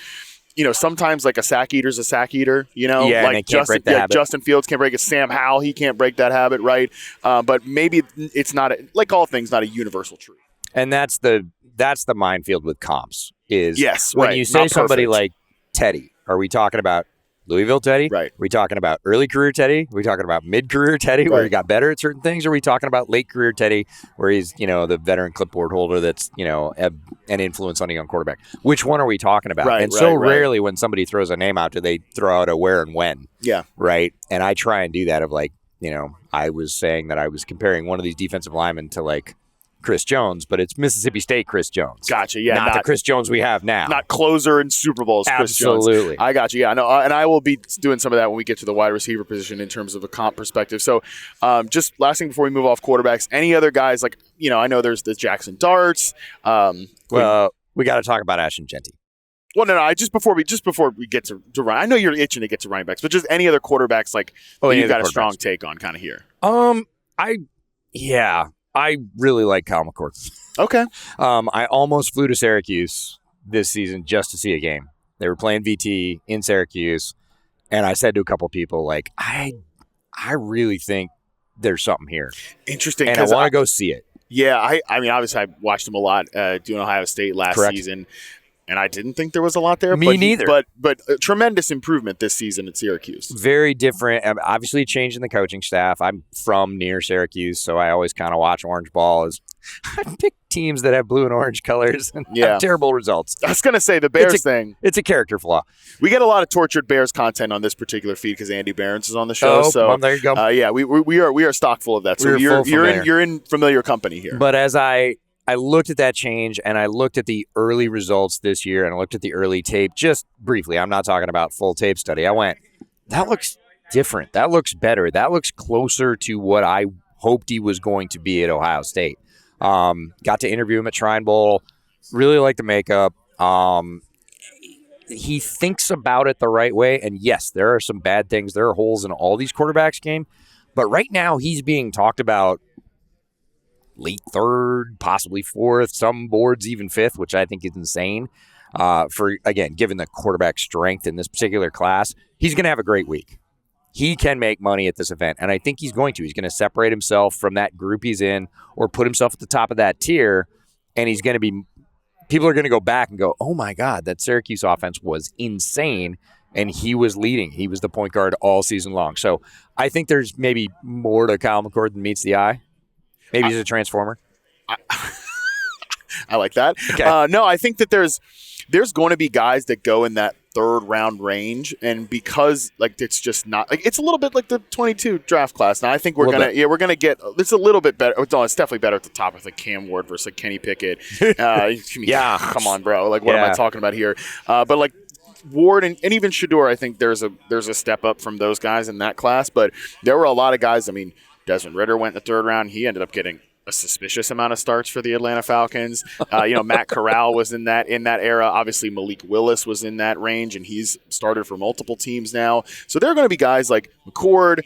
sometimes like a sack eater's a sack eater. Like Justin Fields can't break it. Sam Howell, he can't break that habit, right? But maybe it's not like all things, not a universal truth. And that's the minefield with comps. Is when you say not somebody perfect. like Teddy, are we talking about Louisville Teddy? Right. Are we talking about early career Teddy? Are we talking about mid-career Teddy where he got better at certain things? Or are we talking about late career Teddy where he's, the veteran clipboard holder that's, an influence on a young quarterback? Which one are we talking about? Rarely when somebody throws a name out do they throw out a where and when. Yeah. Right? And I try and do that of I was saying that I was comparing one of these defensive linemen to Chris Jones, but it's Mississippi State Chris Jones. Gotcha. Yeah, not the Chris Jones we have now. Not closer in Super Bowls. Absolutely. Chris Jones. I got you. Yeah, no, and I will be doing some of that when we get to the wide receiver position in terms of a comp perspective. So, just last thing before we move off quarterbacks, any other guys I know there's the Jackson Darts. We got to talk about Ashton Jeanty. Well, no. Just before we get to run, I know you're itching to get to running backs, but just any other quarterbacks you've got a strong take on kind of here. I really like Kyle McCord. Okay. I almost flew to Syracuse this season just to see a game. They were playing VT in Syracuse, and I said to a couple of people, I really think there's something here. Interesting. And I want to go see it. Yeah, I mean, obviously I watched him a lot doing Ohio State last season. And I didn't think there was a lot there. Neither. But a tremendous improvement this season at Syracuse. Very different. Obviously, changing the coaching staff. I'm from near Syracuse, so I always kind of watch Orange Ball. I pick teams that have blue and orange colors and have terrible results. I was going to say the Bears thing. It's a character flaw. We get a lot of tortured Bears content on this particular feed because Andy Behrens is on the show. So there you go. We are stock full of that. So you're in familiar company here. But as I looked at that change and I looked at the early results this year and I looked at the early tape just briefly. I'm not talking about full tape study. I went, that looks different. That looks better. That looks closer to what I hoped he was going to be at Ohio State. Got to interview him at Shrine Bowl. Really like the makeup. He thinks about it the right way. And yes, there are some bad things. There are holes in all these quarterbacks' game. But right now he's being talked about late third, possibly fourth, some boards even fifth, which I think is insane. Given the quarterback strength in this particular class, he's going to have a great week. He can make money at this event, and I think he's going to. He's going to separate himself from that group he's in or put himself at the top of that tier, and he's going to be – people are going to go back and go, oh, my God, that Syracuse offense was insane, and he was leading. He was the point guard all season long. So I think there's maybe more to Kyle McCord than meets the eye. Maybe he's a transformer. I like that. Okay. No, I think that there's going to be guys that go in that third round range, and because it's just not it's a little bit like the 22 draft class. Now I think we're gonna get it's a little bit better. It's definitely better at the top with Cam Ward versus Kenny Pickett. Come on, bro. What am I talking about here? But Ward and even Shedeur, I think there's a step up from those guys in that class. But there were a lot of guys. I mean, Desmond Ridder went in the third round. He ended up getting a suspicious amount of starts for the Atlanta Falcons. Matt Corral was in that era. Obviously, Malik Willis was in that range, and he's started for multiple teams now. So there are going to be guys like McCord.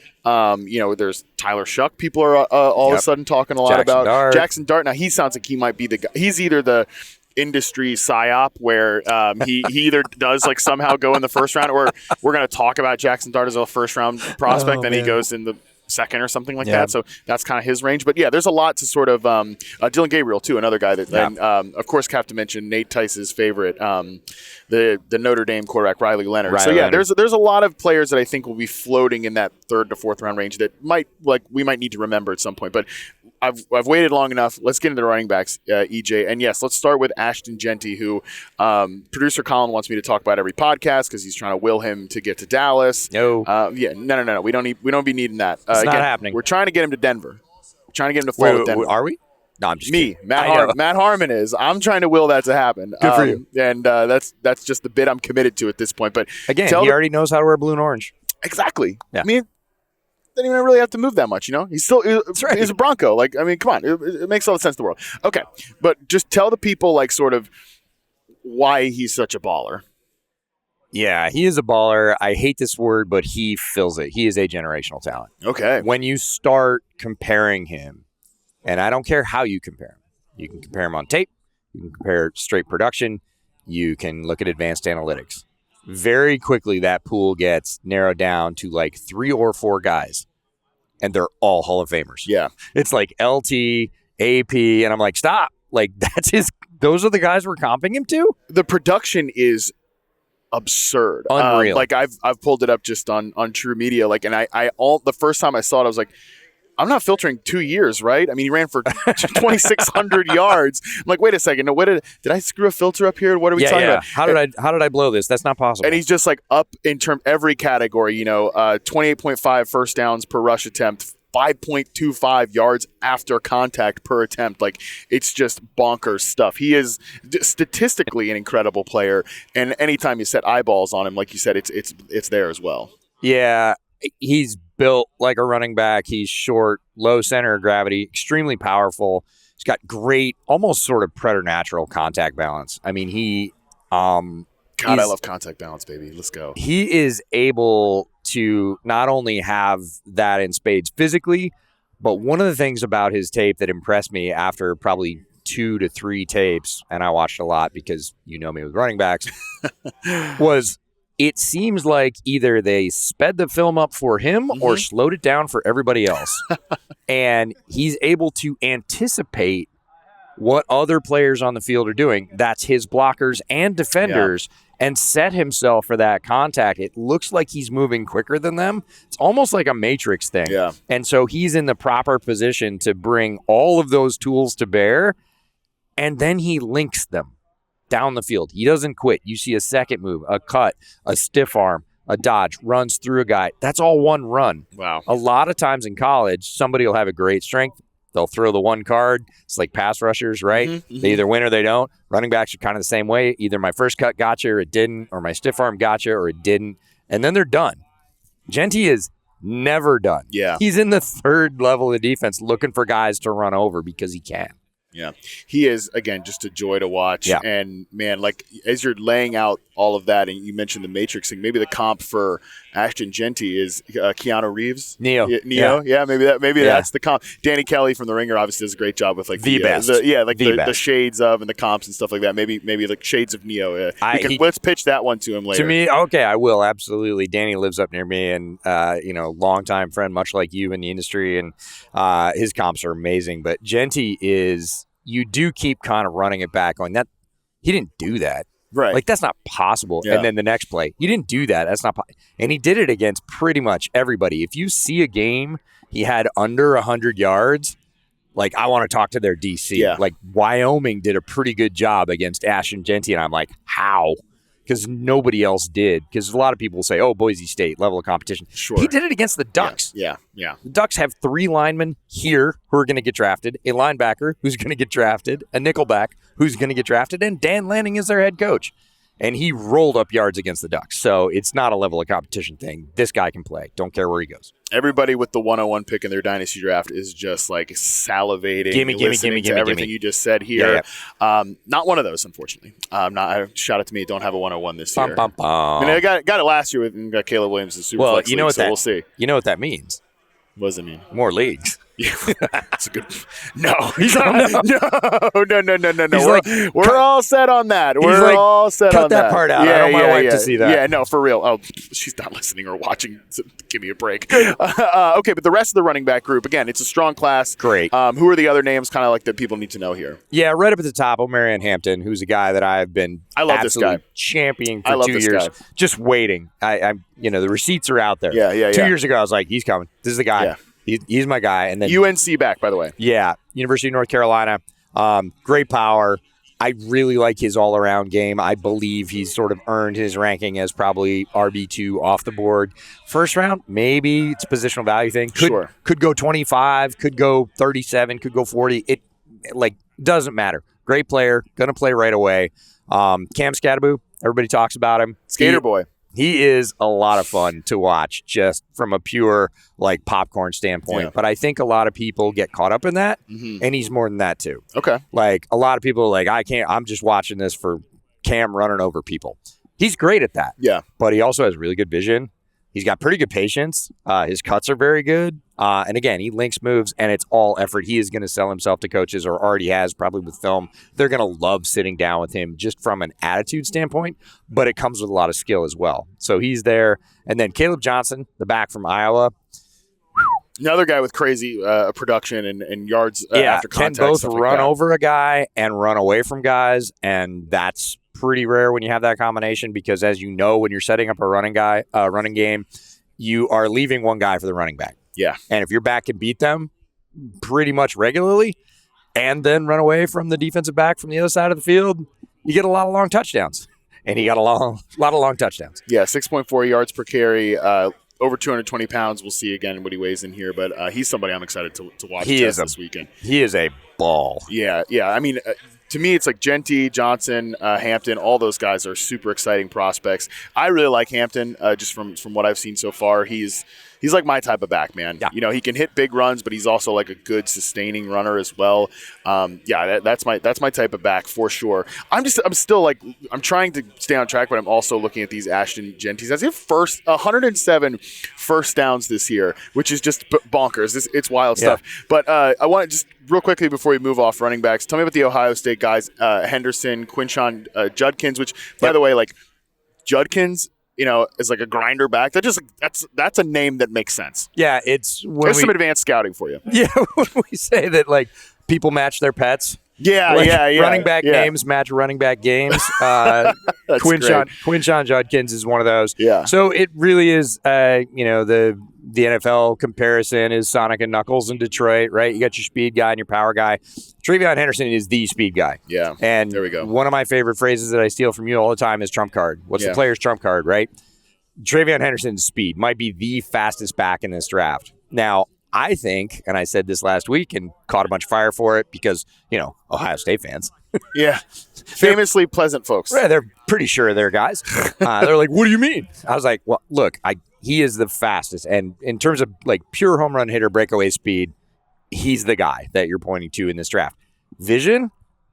There's Tyler Shuck. People are all of a sudden talking a lot about. Jackson Dart. Now, he sounds like he might be the guy. He's either the industry psyop where he either does like somehow go in the first round, or we're going to talk about Jackson Dart as a first round prospect, then he goes in the second or something like that. So that's kind of his range. But yeah, there's a lot to sort of Dylan Gabriel too, another guy that and of course have to mention Nate Tice's favorite, the Notre Dame quarterback Riley Leonard. There's a lot of players that I think will be floating in that third to fourth round range that we might need to remember at some point. But I've waited long enough. Let's get into the running backs, EJ. And yes, let's start with Ashton Jeanty, who producer Colin wants me to talk about every podcast because he's trying to will him to get to Dallas. No. No. We don't be needing that. It's not happening. We're trying to get him to Denver. We're trying to get him to fall with Denver. Are we? No, I'm just kidding. Matt Harmon is. I'm trying to will that to happen. Good for you. And that's just the bit I'm committed to at this point. But again, he already knows how to wear blue and orange. Exactly. Yeah. I mean, didn't even really have to move that much, He's a Bronco. Come on. It makes all the sense in the world. Okay. But just tell the people, sort of why he's such a baller. Yeah, he is a baller. I hate this word, but he fills it. He is a generational talent. Okay. When you start comparing him, and I don't care how you compare him. You can compare him on tape. You can compare straight production. You can look at advanced analytics. Very quickly, that pool gets narrowed down to 3 or 4 guys, and they're all Hall of Famers. Yeah. It's like LT, AP, and I'm like, stop. Those are the guys we're comping him to? The production is absurd. Unreal. I've pulled it up just on True Media, and the first time I saw it, I was like, I'm not filtering 2 years, right? I mean, he ran for 2,600 yards. I'm like, wait a second. No, did I screw a filter up here? What are we talking about? How did I blow this? That's not possible. And he's just up in every category. 28.5 first downs per rush attempt, 5.25 yards after contact per attempt. It's just bonkers stuff. He is statistically an incredible player, and anytime you set eyeballs on him, like you said, it's there as well. Yeah, he's built like a running back. He's short, low center of gravity, extremely powerful. He's got great, almost sort of preternatural contact balance. I mean, I love contact balance, baby. Let's go. He is able to not only have that in spades physically, but one of the things about his tape that impressed me after probably 2 to 3 tapes, and I watched a lot because you know me with running backs, was it seems like either they sped the film up for him or slowed it down for everybody else. And he's able to anticipate what other players on the field are doing. That's his blockers and defenders. Yeah. And set himself for that contact. It looks like he's moving quicker than them. It's almost like a Matrix thing. Yeah. And so he's in the proper position to bring all of those tools to bear, and then he links them down the field. He doesn't quit. You see a second move, a cut, a stiff arm, a dodge, runs through a guy. That's all one run. Wow. A lot of times in college, somebody will have a great strength. They'll throw the one card. It's like pass rushers, right? Mm-hmm. They either win or they don't. Running backs are kind of the same way. Either my first cut got you or it didn't, or my stiff arm got you or it didn't. And then they're done. Jeanty is never done. Yeah. He's in the third level of defense looking for guys to run over because he can. Yeah. He is, again, just a joy to watch. Yeah. And, man, as you're laying out all of that, and you mentioned the Matrix thing, maybe the comp for Ashton Jeanty is Keanu Reeves. Neo. Yeah, maybe that's the comp. Danny Kelly from The Ringer obviously does a great job with the best. The shades of and the comps and stuff like that. Maybe shades of Neo. Let's pitch that one to him later. To me, okay, I will, absolutely. Danny lives up near me and, longtime friend, much like you in the industry, and his comps are amazing. But Jeanty is, you do keep kind of running it back on that. He didn't do that. Right. That's not possible. Yeah. And then the next play, he didn't do that. That's not and he did it against pretty much everybody. If you see a game he had under 100 yards, I want to talk to their DC. Yeah. Wyoming did a pretty good job against Ashton Jeanty, and I'm like, how? Because nobody else did. Because a lot of people say, Boise State, level of competition. Sure. He did it against the Ducks. Yeah. The Ducks have 3 linemen here who are going to get drafted, a linebacker who's going to get drafted, a nickelback who's going to get drafted, and Dan Lanning is their head coach. and he rolled up yards against the Ducks. So it's not a level of competition thing. This guy can play. Don't care where he goes. Everybody with the 101 pick in their dynasty draft is just like salivating, listening to everything you just said here. Yeah. Not one of those, unfortunately. Shout out to me. Don't have a 101 this year. I mean, I got it last year and got Caleb Williams in Superflex you know League, we'll see. You know what that means? What does it mean? More leagues. Yeah, that's a good. No, no. We're all set on that. We're all set on that. Cut that part out. I don't want my wife to see that. Yeah, no, for real. Oh, she's not listening or watching. So give me a break. Okay, but the rest of the running back group, again, it's a strong class. Great. Who are the other names kind of like that people need to know here? Yeah, right up at the top, Omarion Hampton, who's a guy that I've been championing for 2 years. Just waiting. I'm the receipts are out there. Yeah. 2 years ago, I was like, he's coming. This is the guy. Yeah. He's my guy. And then UNC back, by the way. Yeah, University of North Carolina. Great power. I really like his all-around game. I believe he's sort of earned his ranking as probably RB2 off the board. First round, maybe it's a positional value thing. Could go 25, could go 37, could go 40. It doesn't matter. Great player, going to play right away. Cam Scattaboo, everybody talks about him. Skater boy. He is a lot of fun to watch just from a pure popcorn standpoint. Yeah. But I think a lot of people get caught up in that, and he's more than that too. Okay. A lot of people I'm just watching this for Cam running over people. He's great at that. Yeah. But he also has really good vision. He's got pretty good patience. His cuts are very good. And again, he links moves, and it's all effort. He is going to sell himself to coaches, or already has probably with film. They're going to love sitting down with him just from an attitude standpoint, but it comes with a lot of skill as well. So he's there. And then Caleb Johnson, the back from Iowa. Another guy with crazy production and yards after contact. Can both run over a guy and run away from guys, and that's pretty rare when you have that combination because, as you know, when you're setting up a running game, you are leaving one guy for the running back. Yeah. And if your back can beat them pretty much regularly and then run away from the defensive back from the other side of the field, you get a lot of long touchdowns. And he got a lot of long touchdowns. Yeah, 6.4 yards per carry, over 220 pounds. We'll see again what he weighs in here, but he's somebody I'm excited to watch this weekend. He is a ball. Yeah. I mean, to me, it's like Jeanty, Johnson, Hampton. All those guys are super exciting prospects. I really like Hampton just from what I've seen so far. He's like my type of back, man. Yeah. He can hit big runs, but he's also like a good sustaining runner as well. That's my type of back for sure. I'm trying to stay on track, but I'm also looking at these Ashton Jeantys. That's his 107 first downs this year, which is just bonkers. It's wild stuff. But I want to just real quickly before we move off running backs, tell me about the Ohio State guys, Henderson, Quinshon Judkins, which, by the way, Judkins, is like a grinder back. That's a name that makes sense. Yeah, there's some advanced scouting for you. Yeah, when we say that people match their pets. Yeah. Running back names match running back games. Quinshon Judkins is one of those. Yeah. So it really is, the NFL comparison is Sonic and Knuckles in Detroit, right? You got your speed guy and your power guy. TreVeyon Henderson is the speed guy. Yeah. And there we go. One of my favorite phrases that I steal from you all the time is trump card. What's the player's trump card, right? TreVeyon Henderson's speed might be the fastest back in this draft. Now, I think, and I said this last week and caught a bunch of fire for it because, Ohio State fans. Yeah. Famously pleasant folks. Right, they're pretty sure they're guys. They're like, what do you mean? I was like, well, look, he is the fastest. And in terms of pure home run hitter breakaway speed, he's the guy that you're pointing to in this draft. Vision,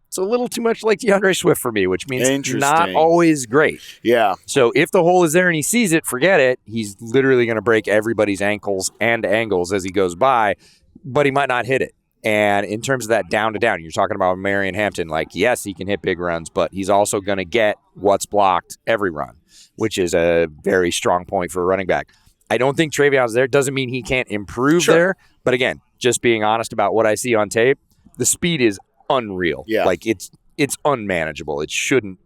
it's a little too much like DeAndre Swift for me, which means not always great. Yeah. So if the hole is there and he sees it, forget it. He's literally going to break everybody's ankles and angles as he goes by, but he might not hit it. And in terms of that down to down, you're talking about Marion Hampton. Yes, he can hit big runs, but he's also going to get what's blocked every run, which is a very strong point for a running back. I don't think TreVeyon's there. Doesn't mean he can't improve there. But again, just being honest about what I see on tape, the speed is unreal. Yeah. It's unmanageable. It shouldn't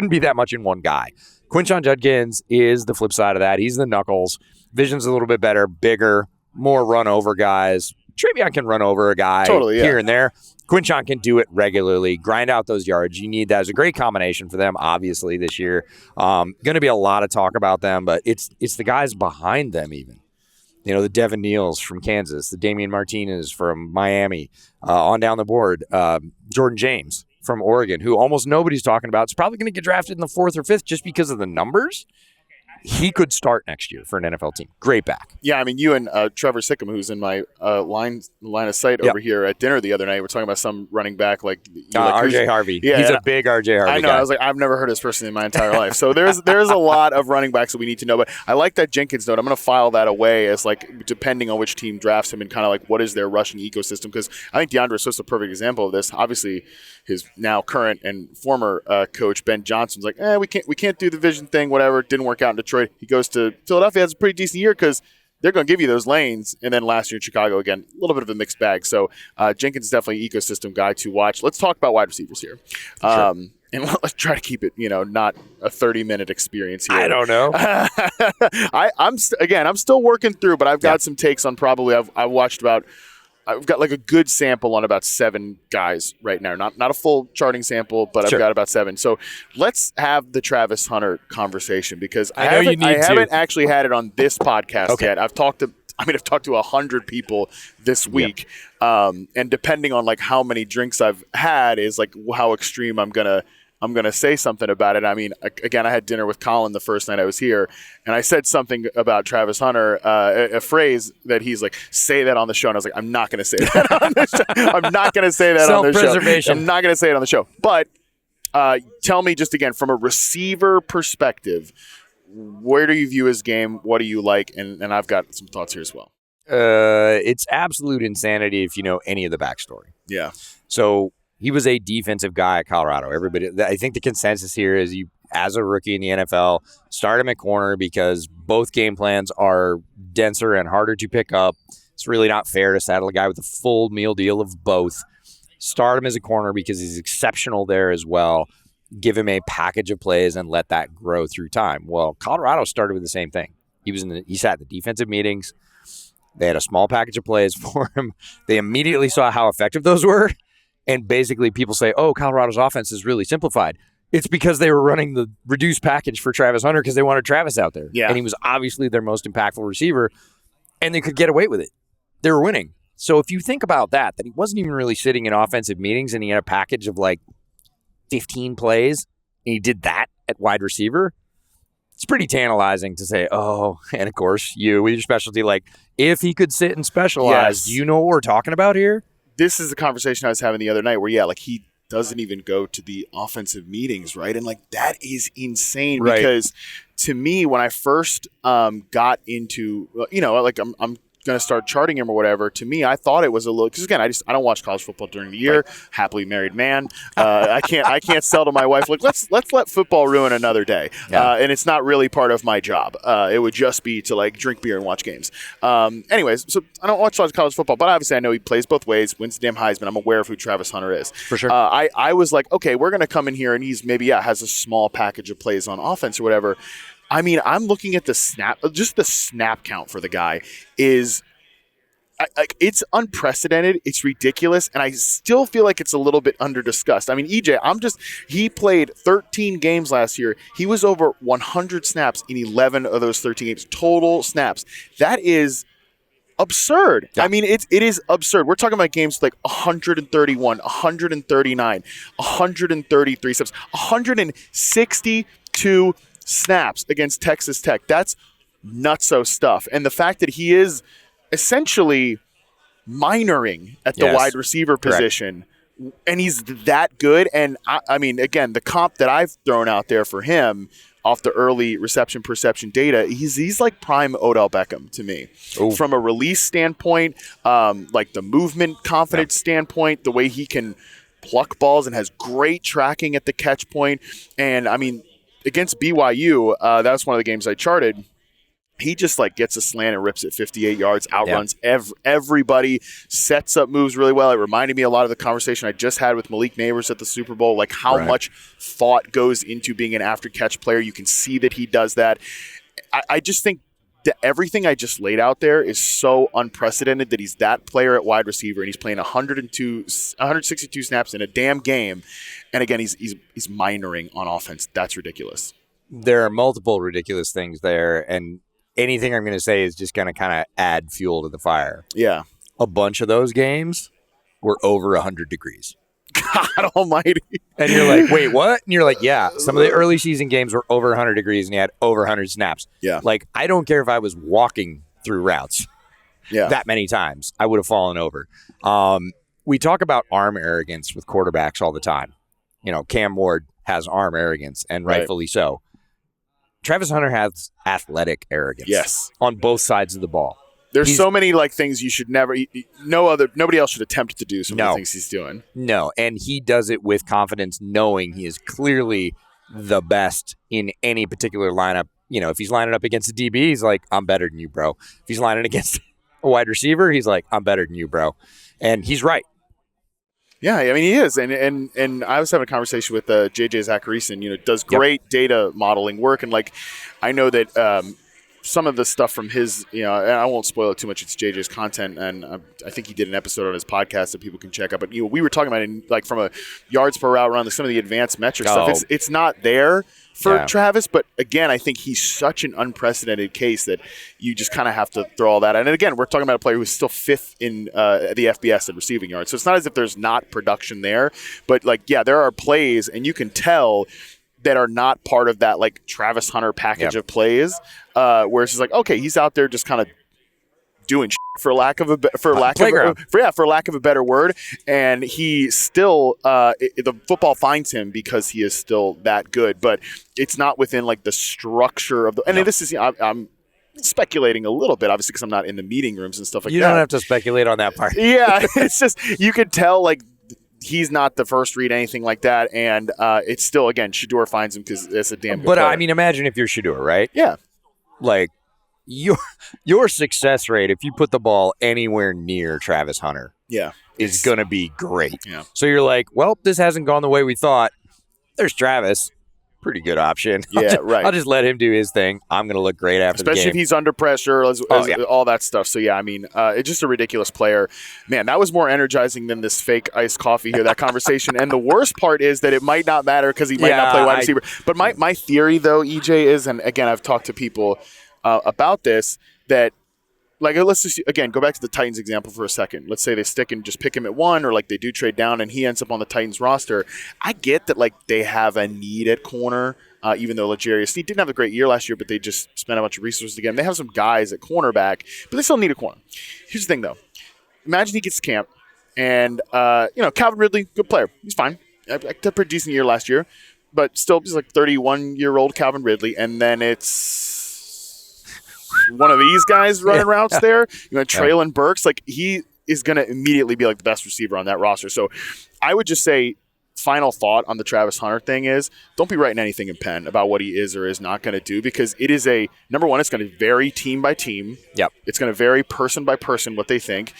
be that much in one guy. Quinshon Judkins is the flip side of that. He's the knuckles. Vision's a little bit better, bigger, more run over guys. TreVeyon can run over a guy here and there. Quinshon can do it regularly, grind out those yards. You need that. It's a great combination for them, obviously, this year. Going to be a lot of talk about them, but it's the guys behind them even. The Devin Neals from Kansas, the Damian Martinez from Miami, on down the board, Jordan James from Oregon, who almost nobody's talking about. It's probably going to get drafted in the 4th or 5th just because of the numbers. He could start next year for an NFL team. Great back. Yeah, I mean, you and Trevor Sickham, who's in my line of sight over here at dinner the other night, we're talking about some running back like RJ Harvey. Yeah, he's a big RJ Harvey. I know. Guy. I was like, I've never heard of this person in my entire life. So there's a lot of running backs that we need to know. But I like that Jenkins note. I'm going to file that away as like depending on which team drafts him and kind of like what is their rushing ecosystem, because I think DeAndre Swift's a perfect example of this. Obviously, his now current and former coach Ben Johnson's like, we can't do the vision thing. Whatever, it didn't work out in Detroit. He goes to Philadelphia, has a pretty decent year because they're going to give you those lanes. And then last year in Chicago, again, a little bit of a mixed bag. So Jenkins is definitely an ecosystem guy to watch. Let's talk about wide receivers here. Sure. And let's try to keep it, not a 30-minute experience here. I don't know. I'm still working through, but I've got some takes on probably. I've got like a good sample on about 7 guys right now. Not a full charting sample, but I've got about 7. So let's have the Travis Hunter conversation because I haven't actually had it on this podcast yet. I've talked to 100 people this week, and depending on like how many drinks I've had is like how extreme I'm gonna say something about it. I mean, again, I had dinner with Colin the first night I was here, and I said something about Travis Hunter, a phrase that he's like, say that on the show. And I was like, I'm not going to say that on the show. I'm not going to say that on the show. Self-preservation. I'm not going to say it on the show. But tell me just again, from a receiver perspective, where do you view his game? What do you like? And I've got some thoughts here as well. It's absolute insanity if you know any of the backstory. Yeah. So he was a defensive guy at Colorado. I think the consensus here is you, as a rookie in the NFL, start him at corner because both game plans are denser and harder to pick up. It's really not fair to saddle a guy with a full meal deal of both. Start him as a corner because he's exceptional there as well. Give him a package of plays and let that grow through time. Well, Colorado started with the same thing. He sat in the defensive meetings. They had a small package of plays for him. They immediately saw how effective those were. And basically people say, Colorado's offense is really simplified. It's because they were running the reduced package for Travis Hunter because they wanted Travis out there. Yeah. And he was obviously their most impactful receiver, and they could get away with it. They were winning. So if you think about that he wasn't even really sitting in offensive meetings and he had a package of like 15 plays, and he did that at wide receiver, it's pretty tantalizing to say, and of course, you with your specialty, like, if he could sit and specialize, do you know what we're talking about here? This is the conversation I was having the other night where, like he doesn't even go to the offensive meetings, right? And like that is insane because to me, when I first got into, like I'm going to start charting him or whatever, to me, I thought it was a little, because again, I don't watch college football during the year. Happily married man. I can't sell to my wife, like, let's let football ruin another day. And it's not really part of my job. It would just be to like drink beer and watch games. Anyways, so I don't watch a lot of college football, but obviously I know he plays both ways, wins the damn Heisman. I'm aware of who Travis Hunter is. For sure. I was like, okay, we're going to come in here and he's maybe, has a small package of plays on offense or whatever. I mean, I'm looking at the snap count for the guy is it's unprecedented. It's ridiculous. And I still feel like it's a little bit under-discussed. I mean, EJ, he played 13 games last year. He was over 100 snaps in 11 of those 13 games. Total snaps. That is absurd. Yeah. I mean, it is absurd. We're talking about games like 131, 139, 133 snaps, 162 snaps against Texas Tech. That's nutso stuff. And the fact that he is essentially minoring at the wide receiver position, and he's that good. And I mean, again, the comp that I've thrown out there for him off the early reception perception data, he's like prime Odell Beckham to me. Ooh. From a release standpoint, like the movement confidence standpoint, the way he can pluck balls and has great tracking at the catch point. And I mean, against BYU, that was one of the games I charted. He just like gets a slant and rips it 58 yards, outruns everybody, sets up moves really well. It reminded me a lot of the conversation I just had with Malik Neighbors at the Super Bowl, like how much thought goes into being an after-catch player. You can see that he does that. I just think that everything I just laid out there is so unprecedented that he's that player at wide receiver, and he's playing 162 snaps in a damn game. And again, he's minoring on offense. That's ridiculous. There are multiple ridiculous things there, and anything I'm going to say is just going to kind of add fuel to the fire. Yeah. A bunch of those games were over 100 degrees. God almighty. And you're like, wait, what? And you're like, yeah, some of the early season games were over 100 degrees and he had over 100 snaps. Yeah. Like, I don't care if I was walking through routes that many times, I would have fallen over. We talk about arm arrogance with quarterbacks all the time. You know, Cam Ward has arm arrogance, and rightfully so. Travis Hunter has athletic arrogance. Yes. On both sides of the ball. There's so many like things you should never. Nobody else should attempt to do some of the things he's doing. No, and he does it with confidence, knowing he is clearly the best in any particular lineup. You know, if he's lining up against a DB, he's like, "I'm better than you, bro." If he's lining against a wide receiver, he's like, "I'm better than you, bro," and he's right. Yeah, I mean he is, and I was having a conversation with JJ Zacharyson. You know, does great data modeling work, and like I know that. Some of the stuff from his, you know, and I won't spoil it too much. It's JJ's content, and I think he did an episode on his podcast that people can check out. But you know, we were talking about it like from a yards per route run, some of the advanced metric stuff. It's not there for Travis, but again, I think he's such an unprecedented case that you just kind of have to throw all that. And again, we're talking about a player who's still fifth in the FBS in receiving yards, so it's not as if there's not production there. But like, yeah, there are plays, and you can tell that are not part of that like Travis Hunter package of plays, where it's just like, okay, he's out there just kind of doing shit, for lack of a better word, and he still the football finds him because he is still that good, but it's not within like the structure of the. And this is I'm speculating a little bit, obviously, because I'm not in the meeting rooms and stuff like that. You don't have to speculate on that part. Yeah, it's just you could tell like. He's not the first read, anything like that, and it's still, again, Shedeur finds him because it's a damn good player. I mean, imagine if you're Shedeur, right? Yeah. Like, your success rate, if you put the ball anywhere near Travis Hunter, is going to be great. Yeah. So you're like, well, this hasn't gone the way we thought. There's Travis. Pretty good option. Yeah, I'll just let him do his thing. I'm going to look great after the game. Especially if he's under pressure, all that stuff. So, yeah, I mean, it's just a ridiculous player. Man, that was more energizing than this fake iced coffee here, that conversation. And the worst part is that it might not matter because he might not play wide receiver. But my theory, though, EJ, is, and again, I've talked to people about this, that like, let's just, again, go back to the Titans example for a second. Let's say they stick and just pick him at 1, or like they do trade down and he ends up on the Titans roster. I get that like they have a need at corner, even though L'Jarius Sneed didn't have a great year last year, but they just spent a bunch of resources again. They have some guys at cornerback, but they still need a corner. Here's the thing, though. Imagine he gets to camp and, Calvin Ridley, good player. He's fine. Had a pretty decent year last year, but still he's like 31-year-old Calvin Ridley, and then it's one of these guys running routes there, Traylon Burks, like he is going to immediately be like the best receiver on that roster. So I would just say final thought on the Travis Hunter thing is don't be writing anything in pen about what he is or is not going to do, because it is number one, it's going to vary team by team. Yep. It's going to vary person by person what they think.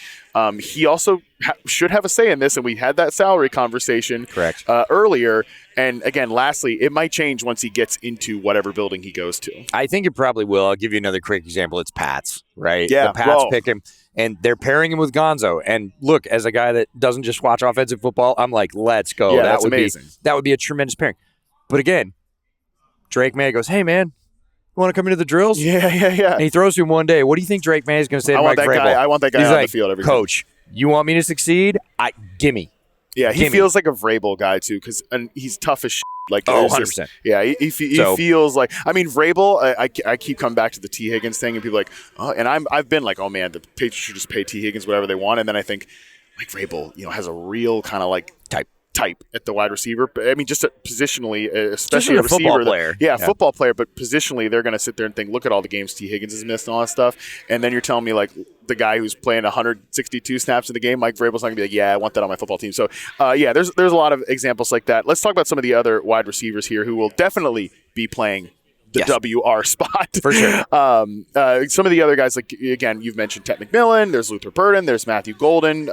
He also should have a say in this, and we had that salary conversation earlier. And again, lastly, it might change once he gets into whatever building he goes to. I think it probably will. I'll give you another quick example. It's Pats, right? Yeah. The Pats pick him, and they're pairing him with Gonzo. And look, as a guy that doesn't just watch offensive football, I'm like, let's go. Yeah, that's amazing. That would be a tremendous pairing. But again, Drake May goes, hey, man, you want to come into the drills? Yeah. And he throws to him one day. What do you think Drake May is going to say to Mike Vrabel? I want that guy on the field every Coach, you want me to succeed? Gimme. Yeah, he feels like a Vrabel guy, too, because he's tough as shit. Like, 100%. Yeah, he feels like, I mean, Vrabel, I keep coming back to the T. Higgins thing, and people are like, oh, and I've been like, oh, man, the Patriots should just pay T. Higgins whatever they want. And then I think, like, Vrabel, has a real kind of like type at the wide receiver. I mean, just positionally, especially a receiver. Football player. Football player, but positionally, they're going to sit there and think, look at all the games T. Higgins has missed and all that stuff. And then you're telling me, like, the guy who's playing 162 snaps in the game, Mike Vrabel's not going to be like, yeah, I want that on my football team. So, there's a lot of examples like that. Let's talk about some of the other wide receivers here who will definitely be playing the WR spot. For sure. Some of the other guys, like, again, you've mentioned Ted McMillan, there's Luther Burden, there's Matthew Golden,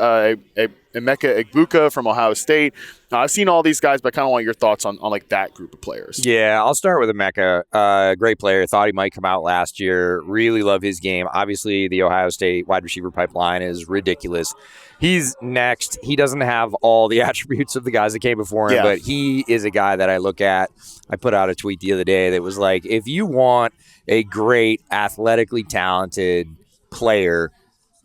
Emeka Egbuka from Ohio State. I've seen all these guys, but I kind of want your thoughts on like that group of players. Yeah, I'll start with Emeka. Great player. Thought he might come out last year. Really love his game. Obviously, the Ohio State wide receiver pipeline is ridiculous. He's next. He doesn't have all the attributes of the guys that came before him, but he is a guy that I look at. I put out a tweet the other day that was like, if you want a great, athletically talented player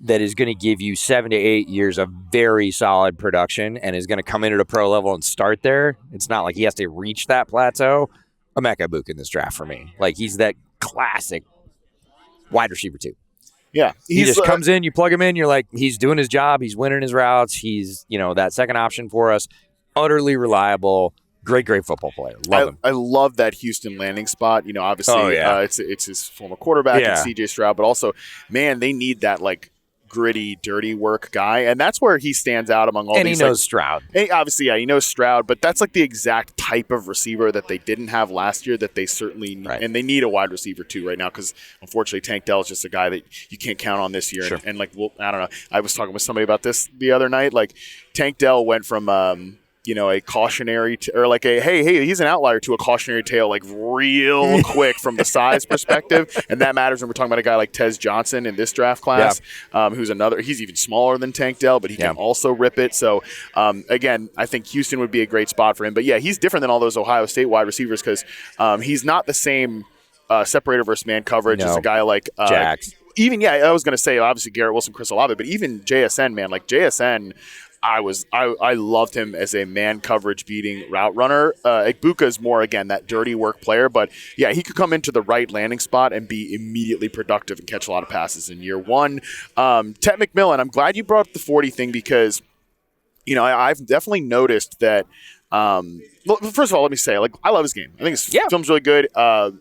that is going to give you 7 to 8 years of very solid production and is going to come in at a pro level and start there. It's not like he has to reach that plateau. Emeka Egbuka in this draft for me. Like, he's that classic wide receiver too. Yeah. He just comes in, you plug him in, you're like, he's doing his job, he's winning his routes, he's, that second option for us. Utterly reliable. Great football player. Love him. I love that Houston landing spot. Obviously, it's his former quarterback and C.J. Stroud, but also, man, they need that gritty, dirty work guy, and that's where he stands out among all. And these. And he knows Stroud. Obviously, he knows Stroud, but that's the exact type of receiver that they didn't have last year. That they certainly need, and they need a wide receiver too right now because unfortunately, Tank Dell is just a guy that you can't count on this year. Sure. And I don't know. I was talking with somebody about this the other night. Tank Dell went from a cautionary or hey, he's an outlier to a cautionary tale real quick from the size perspective, and that matters when we're talking about a guy like Tez Johnson in this draft class, he's even smaller than Tank Dell, but he can also rip it. So again, I think Houston would be a great spot for him. But yeah, he's different than all those Ohio State wide receivers because he's not the same separator versus man coverage as a guy like Jax. Even I was going to say obviously Garrett Wilson, Chris Olave, but even JSN, man, JSN. I loved him as a man coverage beating route runner. Egbuka is more, again, that dirty work player, but yeah, he could come into the right landing spot and be immediately productive and catch a lot of passes in year one. Tet McMillan, I'm glad you brought up the 40 thing because, I've definitely noticed that. First of all, let me say, I love his game. I think his film's really good.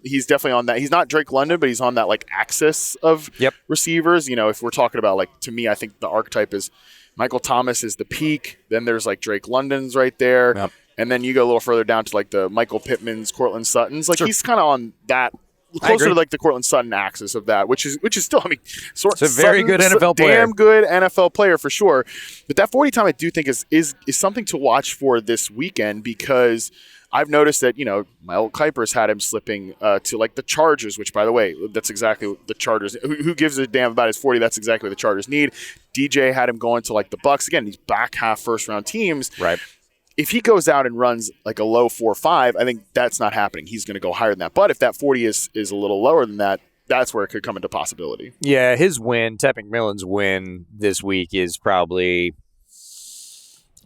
He's definitely on that. He's not Drake London, but he's on that axis of receivers. If we're talking about to me, I think the archetype is Michael Thomas is the peak. Then there's Drake London's right there. Yep. And then you go a little further down to the Michael Pittman's, Cortland Sutton's. Sure. He's kind of on that closer to the Cortland Sutton axis of that, which is still, it's a very good NFL player. Damn good NFL player for sure. But that 40 time I do think is something to watch for this weekend because I've noticed that, my old Kuipers had him slipping to the Chargers, which, by the way, that's exactly what the Chargers. Who gives a damn about his 40? That's exactly what the Chargers need. DJ had him going to the Bucs. Again, these back half first round teams. Right. If he goes out and runs a low 4.5, I think that's not happening. He's going to go higher than that. But if that 40 is a little lower than that, that's where it could come into possibility. Yeah, his win, Tet McMillan's win this week is probably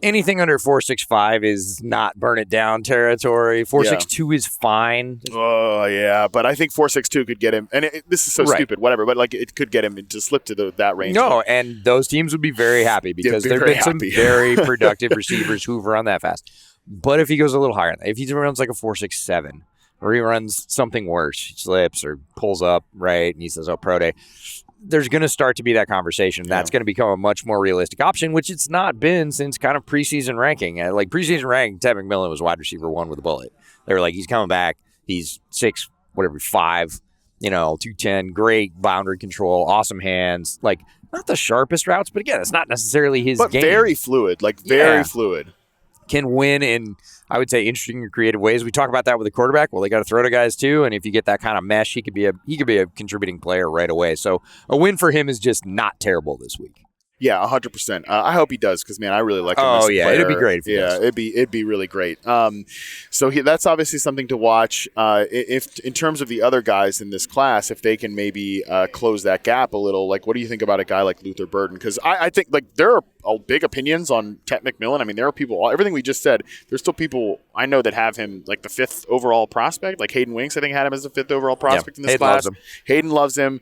anything under 4.65 is not burn it down territory. 4.62 is fine. Oh, yeah. But I think 4.62 could get him. And this is so stupid, whatever. But it could get him to slip to that range. No, and those teams would be very happy because there have been some very productive receivers who've run that fast. But if he goes a little higher, if he runs a 4.67 or he runs something worse, he slips or pulls up, right, and he says, pro day, there's going to start to be that conversation. That's going to become a much more realistic option, which it's not been since kind of preseason ranking. Preseason ranking, Tet McMillan was wide receiver 1 with a bullet. They were he's coming back. He's 6'5", 210, great boundary control, awesome hands. Not the sharpest routes, but again, it's not necessarily his game. But very fluid, very fluid. Can win in, I would say, interesting and creative ways. We talk about that with the quarterback. Well, they got to throw to guys too, and if you get that kind of mesh, he could be a contributing player right away. So a win for him is just not terrible this week. Yeah, 100%. I hope he does because, man, I really like him as a player. It'd be great if he does. It'd be really great. So that's obviously something to watch. If in terms of the other guys in this class, if they can maybe close that gap a little, what do you think about a guy like Luther Burden? Because I think there are big opinions on Tet McMillan. There are people, everything we just said, there's still people I know that have him the 5th overall prospect. Hayden Winks, I think, had him as the 5th overall prospect in this class. Hayden loves him.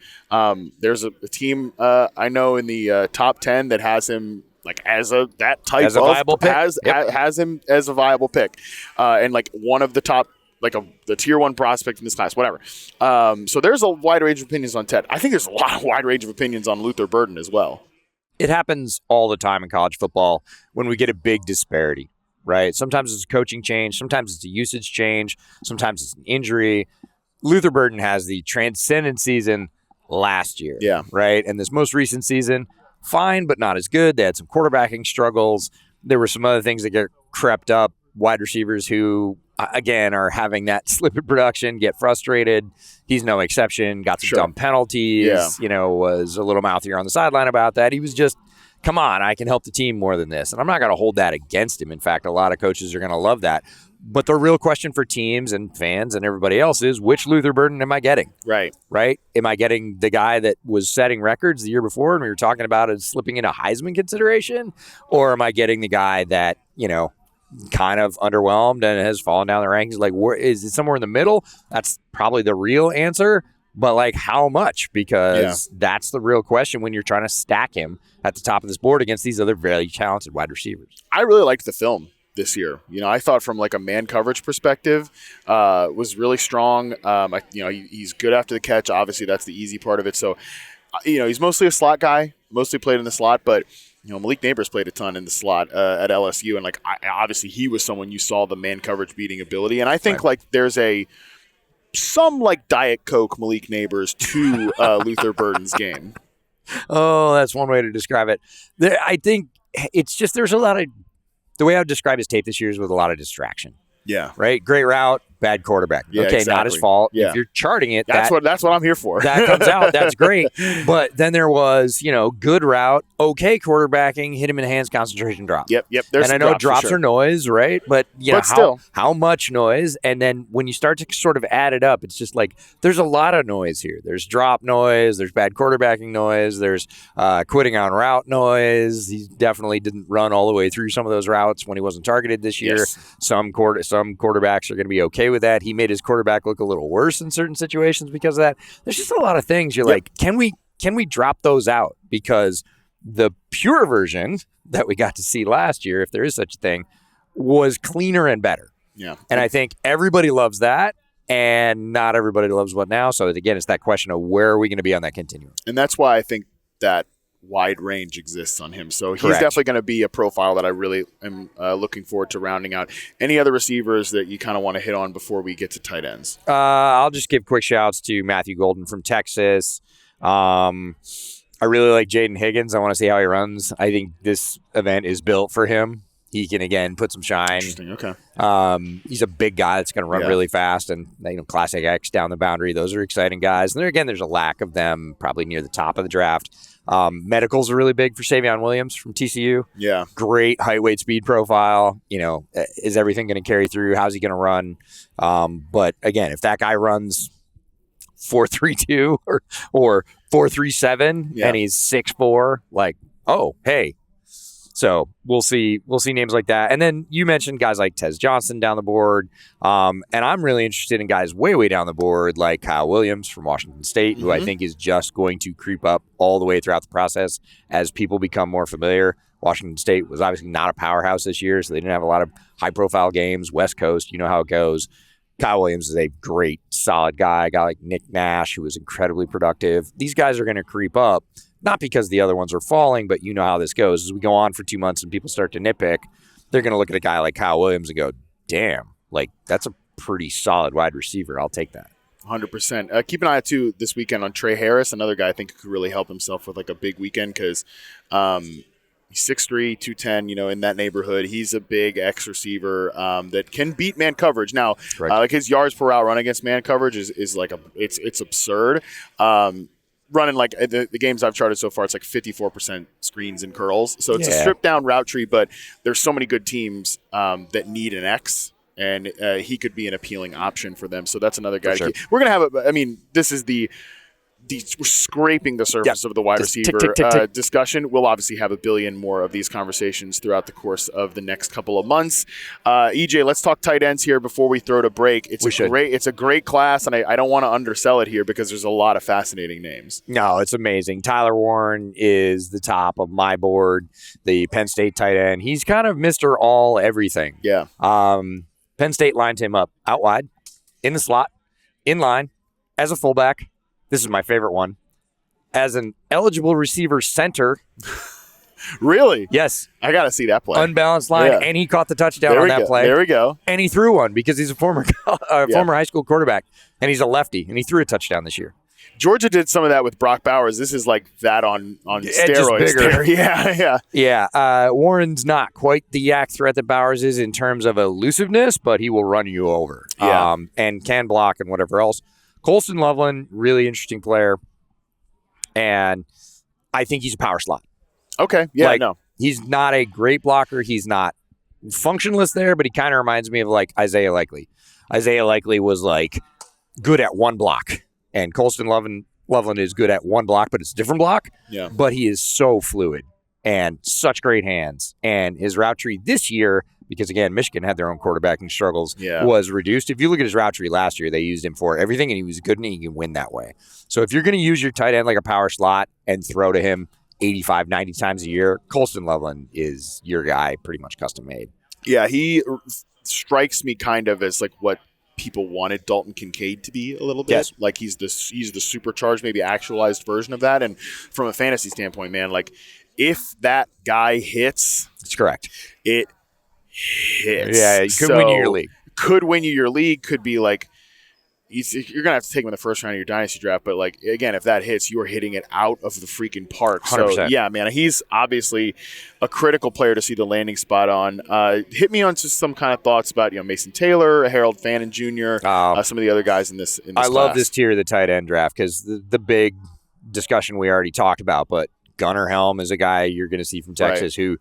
There's a team I know in the top 10 that has him as a viable pick. Has him as a viable pick, and one of the top the tier 1 prospect in this class, whatever. So there's a wide range of opinions on Tet. I think there's a lot of wide range of opinions on Luther Burden as well. It happens all the time in college football when we get a big disparity, right? Sometimes it's a coaching change, sometimes it's a usage change, sometimes it's an injury. Luther Burden has the transcendent season last year, right? And this most recent season, fine, but not as good. They had some quarterbacking struggles. There were some other things that get crept up. Wide receivers who, again, are having that slip in production, get frustrated. He's no exception. Got some dumb penalties. Was a little mouthier on the sideline about that. He was just, come on, I can help the team more than this. And I'm not going to hold that against him. In fact, a lot of coaches are going to love that. But the real question for teams and fans and everybody else is, which Luther Burden am I getting? Right. Am I getting the guy that was setting records the year before and we were talking about as slipping into Heisman consideration? Or am I getting the guy that, kind of underwhelmed and has fallen down the rankings? Like, where is it? Somewhere in the middle? That's probably the real answer. But, like, how much? Because that's the real question when you're trying to stack him at the top of this board against these other very talented wide receivers. I really liked the film this year. I thought from like a man coverage perspective, was really strong. He's good after the catch. Obviously, that's the easy part of it. So, he's mostly a slot guy, mostly played in the slot, but Malik Neighbors played a ton in the slot at LSU, and obviously he was someone you saw the man coverage beating ability. And I think there's some Diet Coke Malik Neighbors to Luther Burden's game. Oh, that's one way to describe it. I think it's just there's a lot of the way I would describe his tape this year is with a lot of distraction. Yeah. Right. Great route. Bad quarterback. Yeah, okay, exactly. Not his fault. Yeah. If you're charting it, that's what I'm here for. That comes out. That's great. But then there was, good route, okay quarterbacking, hit him in the hands, concentration drop. Yep. And I know drops are noise, right? But still, how much noise? And then when you start to sort of add it up, it's just like there's a lot of noise here. There's drop noise. There's bad quarterbacking noise. There's quitting on route noise. He definitely didn't run all the way through some of those routes when he wasn't targeted this year. Yes. Some quarterbacks are going to be okay with that. He made his quarterback look a little worse in certain situations because of that. There's just a lot of things you're like, can we drop those out? Because the pure version that we got to see last year, if there is such a thing, was cleaner and better. Yeah. And I think everybody loves that, and not everybody loves what now. So again, it's that question of where are we going to be on that continuum? And that's why I think that wide range exists on him. So he's Correct. definitely going to be a profile that I really am looking forward to rounding out. Any other receivers that you kind of want to hit on before we get to tight ends? I'll just give quick shouts to Matthew Golden from Texas. I really like Jaden Higgins. I want to see how he runs. I think this event is built for him. He can, again, put some shine. Interesting. Okay. He's a big guy that's going to run really fast, and classic X down the boundary. Those are exciting guys. And there's a lack of them probably near the top of the draft. Medicals are really big for Savion Williams from TCU. Yeah. Great height, weight, speed profile. Is everything going to carry through? How's he going to run? But again, if that guy runs 4.32 or 4.37 and he's 6'4", hey. So we'll see names like that. And then you mentioned guys like Tez Johnson down the board. And I'm really interested in guys way, way down the board like Kyle Williams from Washington State, who I think is just going to creep up all the way throughout the process as people become more familiar. Washington State was obviously not a powerhouse this year, so they didn't have a lot of high-profile games. West Coast, you know how it goes. Kyle Williams is a great, solid guy. A guy like Nick Nash, who was incredibly productive. These guys are going to creep up. Not because the other ones are falling, but you know how this goes. As we go on for 2 months and people start to nitpick, they're going to look at a guy like Kyle Williams and go, damn, that's a pretty solid wide receiver. I'll take that. 100%. Keep an eye out, too, this weekend on Trey Harris, another guy I think could really help himself with a big weekend because he's 6'3", 210, in that neighborhood. He's a big X receiver that can beat man coverage. Now, his yards per route run against man coverage is it's absurd. Running the games I've charted so far, it's 54% screens and curls. So it's a stripped down route tree, but there's so many good teams that need an X, and he could be an appealing option for them. So that's another guy. Sure. We're going to have this is we're scraping the surface of the wide receiver discussion. We'll obviously have a billion more of these conversations throughout the course of the next couple of months. EJ, let's talk tight ends here before we throw to break. It's a great class, and I don't want to undersell it here because there's a lot of fascinating names. No, it's amazing. Tyler Warren is the top of my board, the Penn State tight end. He's kind of Mr. All Everything. Yeah. Penn State lined him up out wide, in the slot, in line, as a fullback. This is my favorite one. As an eligible receiver center. Really? Yes. I got to see that play. Unbalanced line, and he caught the touchdown on that play. There we go. And he threw one because he's a former high school quarterback, and he's a lefty, and he threw a touchdown this year. Georgia did some of that with Brock Bowers. This is like that on steroids. Just bigger. Yeah. Warren's not quite the yak threat that Bowers is in terms of elusiveness, but he will run you over and can block and whatever else. Colston Loveland, really interesting player, and I think he's a power slot. Okay, yeah, He's not a great blocker. He's not functionless there, but he kind of reminds me of like Isaiah Likely. Isaiah Likely was like good at one block, and Colston Loveland is good at one block, but it's a different block. Yeah. But he is so fluid and such great hands. And his route tree this year, because again, Michigan had their own quarterbacking struggles, was reduced. If you look at his route tree last year, they used him for everything, and he was good, and he can win that way. So if you're going to use your tight end like a power slot and throw to him 85, 90 times a year, Colston Loveland is your guy, pretty much custom made. Yeah, he strikes me kind of as like what people wanted Dalton Kincaid to be a little bit. Yes. Like he's the supercharged, maybe actualized version of that. And from a fantasy standpoint, man, like if that guy hits, that's correct. It hits. Yeah, it could win you your league. Could win you your league. Could be like you're gonna have to take him in the first round of your dynasty draft. But like again, if that hits, you are hitting it out of the freaking park. 100%. So yeah, man, he's obviously a critical player to see the landing spot on. Hit me on just some kind of thoughts about Mason Taylor, Harold Fannin Jr., some of the other guys in this. I love this tier of the tight end draft because the big discussion we already talked about, but Gunnar Helm is a guy you're going to see from Texas who,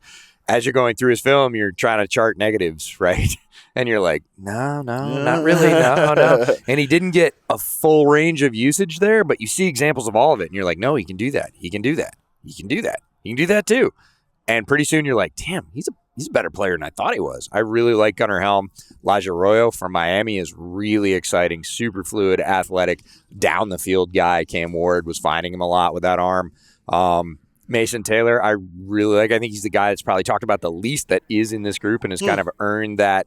as you're going through his film, you're trying to chart negatives, right? And you're like, no, not really, no. And he didn't get a full range of usage there, but you see examples of all of it, and you're like, no, he can do that. He can do that. He can do that. He can do that too. And pretty soon you're like, damn, he's a better player than I thought he was. I really like Gunnar Helm. Elijah Arroyo from Miami is really exciting, super fluid, athletic, down the field guy. Cam Ward was finding him a lot with that arm. Mason Taylor, I really like. I think he's the guy that's probably talked about the least that is in this group and has kind of earned that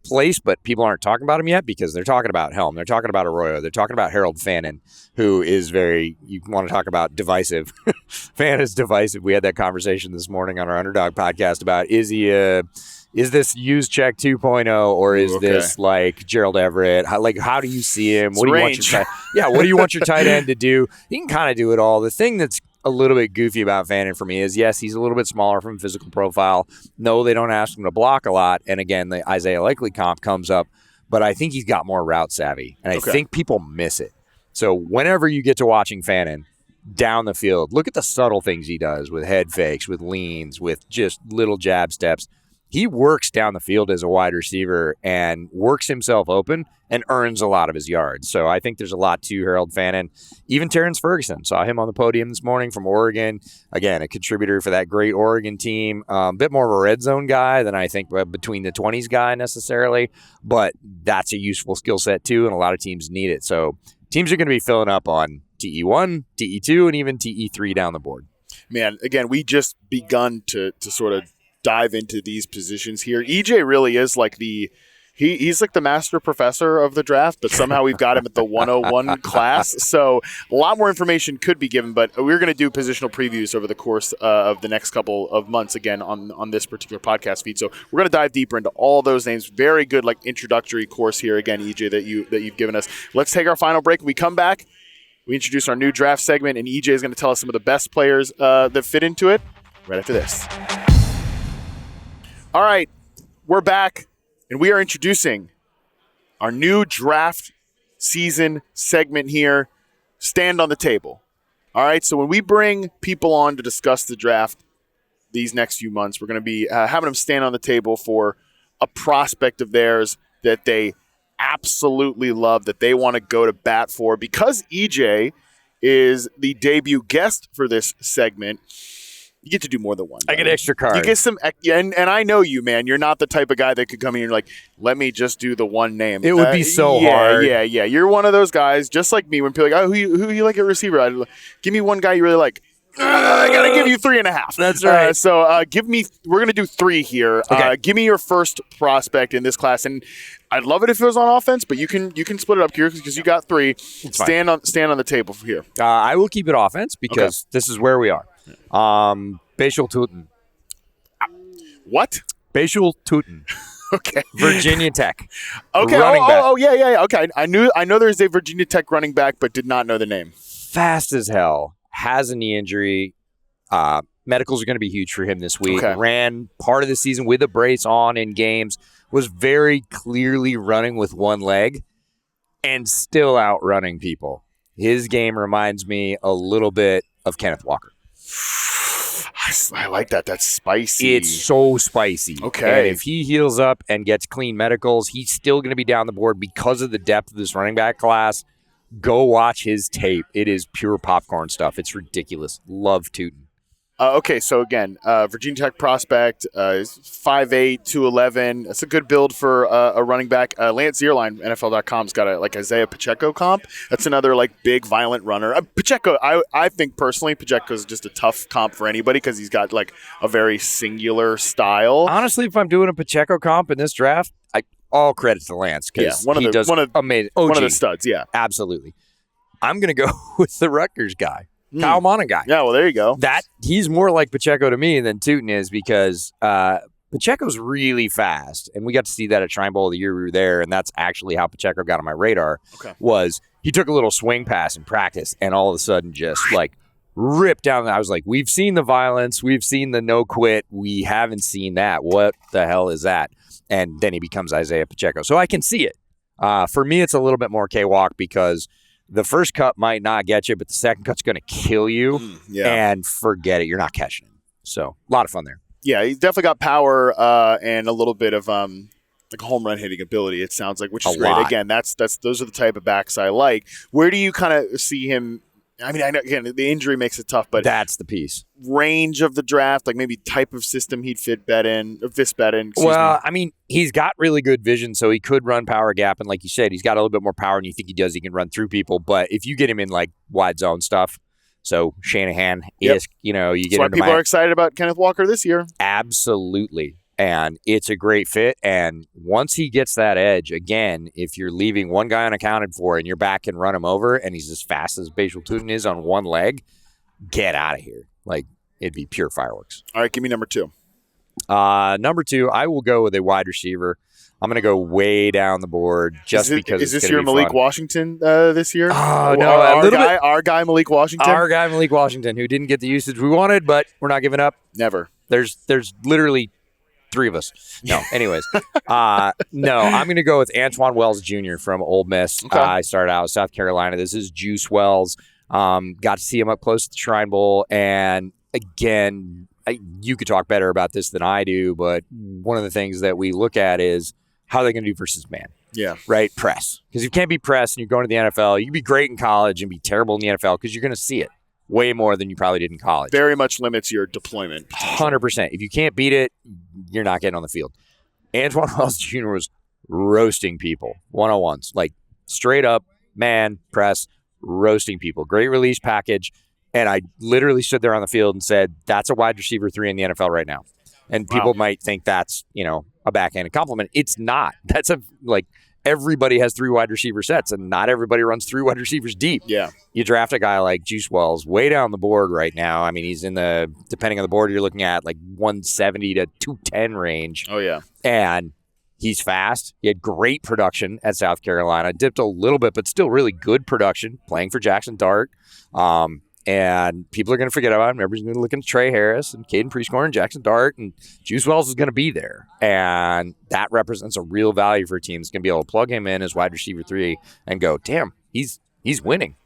place, but people aren't talking about him yet because they're talking about Helm. They're talking about Arroyo. They're talking about Harold Fannin, who is you want to talk about divisive. Fannin is divisive. We had that conversation this morning on our Underdog podcast about is this Juszczyk 2.0 or is this like Gerald Everett? How do you see him? What do you want what do you want your tight end to do? He can kind of do it all. The thing that's a little bit goofy about Fannin for me is, yes, he's a little bit smaller from physical profile. No, they don't ask him to block a lot. And again, the Isaiah Likely comp comes up, but I think he's got more route savvy, and I think people miss it. So whenever you get to watching Fannin down the field, look at the subtle things he does with head fakes, with leans, with just little jab steps. He works down the field as a wide receiver and works himself open and earns a lot of his yards. So I think there's a lot to Harold Fannin. Even Terrence Ferguson, saw him on the podium this morning from Oregon. Again, a contributor for that great Oregon team. A bit more of a red zone guy than I think between the 20s guy necessarily, but that's a useful skill set too, and a lot of teams need it. So teams are going to be filling up on TE1, TE2, and even TE3 down the board. Man, again, we just begun to sort of dive into these positions here. EJ really is like he's like the master professor of the draft, but somehow we've got him at the 101 class. So a lot more information could be given, but we're going to do positional previews over the course of the next couple of months again on this particular podcast feed. So we're going to dive deeper into all those names. Very good like introductory course here again, EJ, that you've given us. Let's take our final break. When we come back, we introduce our new draft segment, and EJ is going to tell us some of the best players that fit into it right after this. All right, we're back, and we are introducing our new draft season segment here, Stand on the Table. All right, so when we bring people on to discuss the draft these next few months, we're going to be having them stand on the table for a prospect of theirs that they absolutely love, that they want to go to bat for. Because EJ is the debut guest for this segment, you get to do more than one. I get extra cards. You get some, and I know you, man. You're not the type of guy that could come in and you're like, let me just do the one name. It would be so hard. Yeah. You're one of those guys, just like me, when people are like, oh, who you like at receiver? Give me one guy you really like. I got to give you 3.5. That's right. We're going to do 3 here. Okay. Give me your first prospect in this class. And I'd love it if it was on offense, but you can split it up here because you got 3. Stand on the table for here. I will keep it offense because this is where we are. Bashal Tutin. What? Bashal Tutin. Okay. Virginia Tech. Okay. Running back. Yeah. Okay. I know there's a Virginia Tech running back, but did not know the name. Fast as hell. Has a knee injury. Medicals are going to be huge for him this week. Okay. Ran part of the season with a brace on in games. Was very clearly running with one leg and still outrunning people. His game reminds me a little bit of Kenneth Walker. I like that. That's spicy. It's so spicy. Okay. And if he heals up and gets clean medicals, he's still going to be down the board because of the depth of this running back class. Go watch his tape. It is pure popcorn stuff. It's ridiculous. Love Tootin. Okay, so again, Virginia Tech prospect is 5'8", 211. That's a good build for a running back. Lance Zierlein, NFL.com's got a Isaiah Pacheco comp. That's another big, violent runner. Pacheco, I think personally, Pacheco is just a tough comp for anybody because he's got a very singular style. Honestly, if I'm doing a Pacheco comp in this draft, all credit to Lance because he does amazing. OG. One of the studs, yeah. Absolutely. I'm going to go with the Rutgers guy. Kyle Monaghan. Yeah, well, there you go. He's more like Pacheco to me than Tootin is because Pacheco's really fast, and we got to see that at Shrine Bowl the year we were there, and that's actually how Pacheco got on my radar. Okay. Was he took a little swing pass in practice, and all of a sudden just ripped down. I was like, we've seen the violence, we've seen the no quit, we haven't seen that. What the hell is that? And then he becomes Isaiah Pacheco, so I can see it. For me, it's a little bit more cakewalk because the first cut might not get you, but the second cut's going to kill you. And forget it. You're not catching him. So a lot of fun there. Yeah, he's definitely got power and a little bit of home run hitting ability, it sounds like, which is great. Lot. Again, those are the type of backs I like. Where do you kind of see him? I mean, I know, again, the injury makes it tough, but that's the piece. Range of the draft, maybe type of system he'd fit bet in. I mean, he's got really good vision, so he could run power gap, and like you said, he's got a little bit more power than you think he does. He can run through people, but if you get him in wide zone stuff, so Shanahan is, you get. That's why people are excited about Kenneth Walker this year. Absolutely. And it's a great fit. And once he gets that edge, again, if you're leaving one guy unaccounted for and your back can run him over and he's as fast as Bajal Tootin is on one leg, get out of here. It'd be pure fireworks. All right, give me number 2. Number 2, I will go with a wide receiver. I'm going to go way down the board because is this your Malik fun. Washington this year? Oh, no. Our guy, Malik Washington? Our guy, Malik Washington, who didn't get the usage we wanted, but we're not giving up. Never. There's literally 3 of us. No, anyways. No, I'm going to go with Antoine Wells Jr. from Ole Miss. Okay. I started out in South Carolina. This is Juice Wells. Got to see him up close at the Shrine Bowl. And again, you could talk better about this than I do, but one of the things that we look at is how are they going to do versus man? Yeah. Right? Press. Because you can't be pressed and you're going to the NFL. You can be great in college and be terrible in the NFL because you're going to see it way more than you probably did in college. Very much limits your deployment. 100%. If you can't beat it, you're not getting on the field. Antoine Wells Jr. was roasting people, 101s, straight up, man, press, roasting people. Great release package. And I literally stood there on the field and said, that's a wide receiver 3 in the NFL right now. And people might think that's, a backhanded compliment. It's not. That's everybody has 3 wide receiver sets, and not everybody runs 3 wide receivers deep. Yeah. You draft a guy like Juice Wells way down the board right now. I mean, he's in depending on the board, you're looking at 170 to 210 range. Oh, yeah. And he's fast. He had great production at South Carolina. Dipped a little bit, but still really good production playing for Jackson Dart. And people are going to forget about him. Everybody's going to look at Trey Harris and Caden Prescorn and Jackson Dart, and Juice Wells is going to be there. And that represents a real value for a team that's going to be able to plug him in as wide receiver 3 and go, damn, he's winning.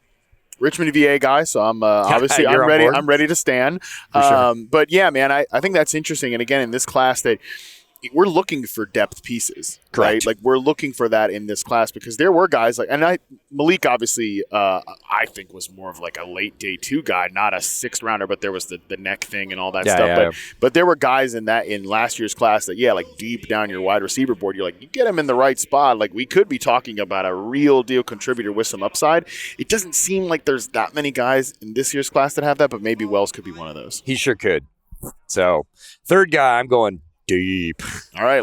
Richmond VA guy, so I'm obviously I'm ready. I'm ready to stand. Sure. But yeah, man, I think that's interesting. And again, in this class, that we're looking for depth pieces, correct? Right? We're looking for that in this class because there were guys Malik obviously I think was more of a late day 2 guy, not a 6th rounder, but there was the neck thing and all that stuff. But there were guys in last year's class that deep down your wide receiver board, you're you get him in the right spot, we could be talking about a real deal contributor with some upside. It doesn't seem like there's that many guys in this year's class that have that, but maybe Wells could be one of those. He sure could. So 3rd guy, I'm going deep. All right.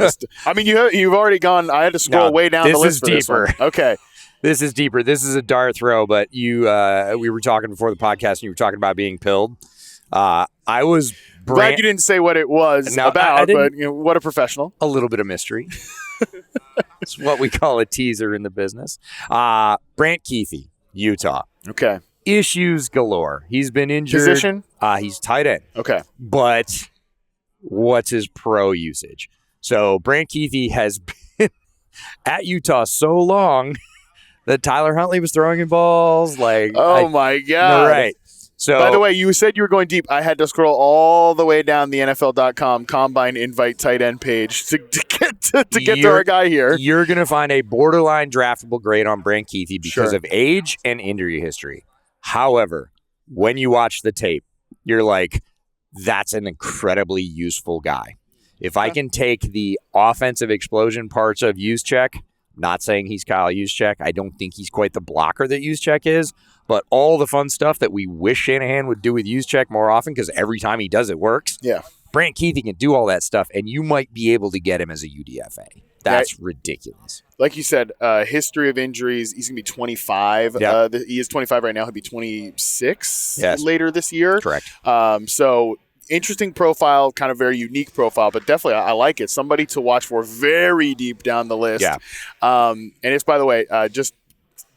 You've already gone. I had to scroll way down the list for this one. Okay. This is deeper. This is a dart throw, but we were talking before the podcast and you were talking about being pilled. I was glad you didn't say what it was about, but what a professional. A little bit of mystery. It's what we call a teaser in the business. Brant Keithy, Utah. Okay. Issues galore. He's been injured. Position? He's tight end. Okay. But what's his pro usage? So Brant Keithy has been at Utah so long that Tyler Huntley was throwing him balls. Oh my God. Right. So, by the way, you said you were going deep. I had to scroll all the way down the NFL.com combine invite tight end page to get to our guy here. You're going to find a borderline draftable grade on Brant Kuithe because Sure. of age and injury history. However, when you watch the tape, you're like, that's an incredibly useful guy. If I can take the offensive explosion parts of Juszczyk, not saying he's Kyle Juszczyk. I don't think he's quite the blocker that Juszczyk is, but all the fun stuff that we wish Shanahan would do with Juszczyk more often because every time he does it works. Yeah. Brant Kuithe can do all that stuff, and you might be able to get him as a UDFA. That's ridiculous. Like you said, history of injuries. He's going to be 25. Yep. He is 25 right now. He'll be 26 Yes. later this year. Correct. So interesting profile, kind of very unique profile, but definitely I like it. Somebody to watch for very deep down the list. Yeah. And it's, by the way, just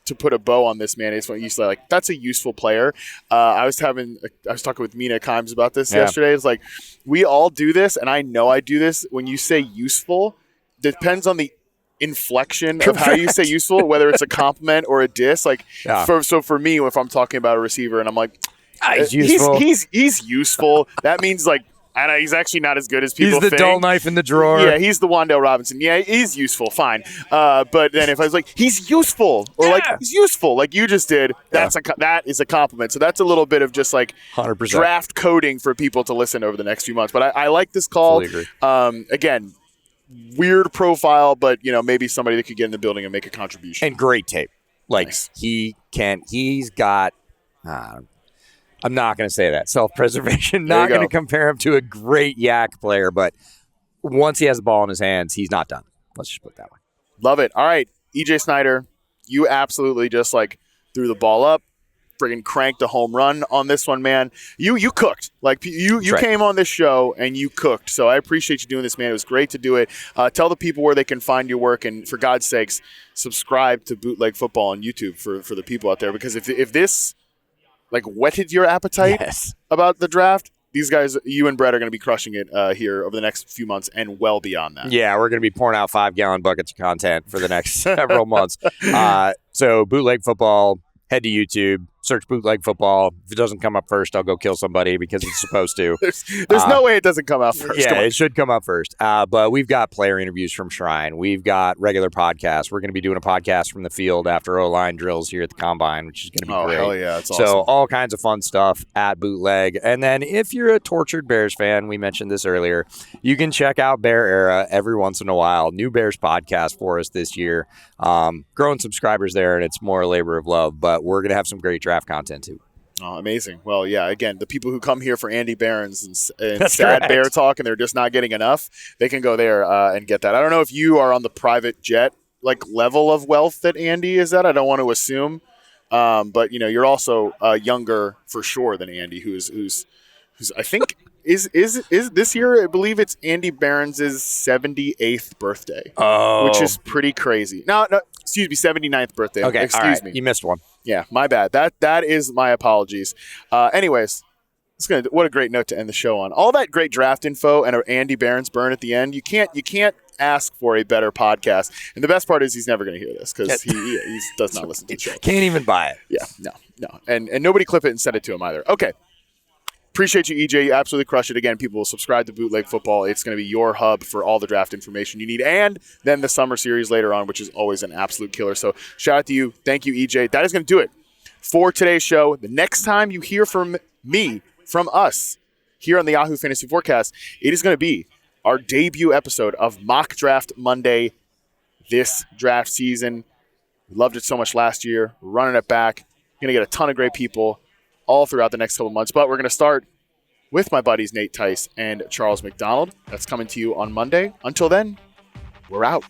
to put a bow on this, man, it's when you say, like, that's a useful player. I was talking with Mina Kimes about this yesterday. It's like, we all do this, and I know I do this. When you say useful, depends on the inflection of how you say useful, whether it's a compliment or a diss. Like, so for me, if I'm talking about a receiver and I'm like, he's useful. He's useful. That means, like, I know he's actually not as good as people think. He's the dull knife in the drawer. Yeah, he's the Wan'Dale Robinson. Yeah, he's useful. Fine. But then if I was like, he's useful, or like, he's useful, like you just did, that is a compliment. So that's a little bit of just like 100%. draft coding for people to listen over the next few months. But I like this call. Fully agree. Again, weird profile, but maybe somebody that could get in the building and make a contribution. And great tape. Like, Nice. he's got... I'm not going to say that. Self-preservation. Not going to compare him to a great yak player, but once he has the ball in his hands, he's not done. Let's just put it that way. Love it. All right, EJ Snyder, you absolutely just like threw the ball up, friggin' cranked a home run on this one, man. You cooked. Like you came on this show and you cooked. So I appreciate you doing this, man. It was great to do it. Tell the people where they can find your work, and for God's sakes, subscribe to Bootleg Football on YouTube for the people out there, because if this like whetted your appetite about the draft, these guys, you and Brett, are going to be crushing it here over the next few months and well beyond that. Yeah, we're going to be pouring out 5-gallon buckets of content for the next several months. So Bootleg Football, head to YouTube, search Bootleg Football. If it doesn't come up first, I'll go kill somebody because it's supposed to. There's no way it doesn't come out first. Yeah, it should come up first. But we've got player interviews from Shrine. We've got regular podcasts. We're going to be doing a podcast from the field after O-line drills here at the Combine, which is going to be great. Oh, hell yeah. That's awesome. So all kinds of fun stuff at Bootleg. And then if you're a tortured Bears fan, we mentioned this earlier, you can check out Bear Era every once in a while. New Bears podcast for us this year. Growing subscribers there, and it's more a labor of love. But we're going to have some great draft content too. Oh, amazing. Well, yeah, again, the people who come here for Andy Barron's and That's sad correct. Bear talk and they're just not getting enough, they can go there and get that. I don't know if you are on the private jet like level of wealth that Andy is at. I don't want to assume. But, you're also younger for sure than Andy, who's I think is this year, I believe it's Andy Barron's 78th birthday. Oh. Which is pretty crazy. No, excuse me, 79th birthday. Okay, Excuse me. You missed one. Yeah, my bad. That is my apologies. Anyways, what a great note to end the show on. All that great draft info and an Andy Barron's burn at the end. You can't ask for a better podcast. And the best part is he's never going to hear this because he does not listen to the show. Can't even buy it. Yeah, no. And nobody clip it and send it to him either. Okay. Appreciate you, EJ. You absolutely crush it. Again, people will subscribe to Bootleg Football. It's going to be your hub for all the draft information you need. And then the summer series later on, which is always an absolute killer. So shout out to you. Thank you, EJ. That is going to do it for today's show. The next time you hear from me, from us, here on the Yahoo Fantasy Forecast, it is going to be our debut episode of Mock Draft Monday this draft season. We loved it so much last year. We're running it back. Going to get a ton of great people all throughout the next couple months. But we're going to start with my buddies Nate Tice and Charles McDonald. That's coming to you on Monday. Until then, we're out.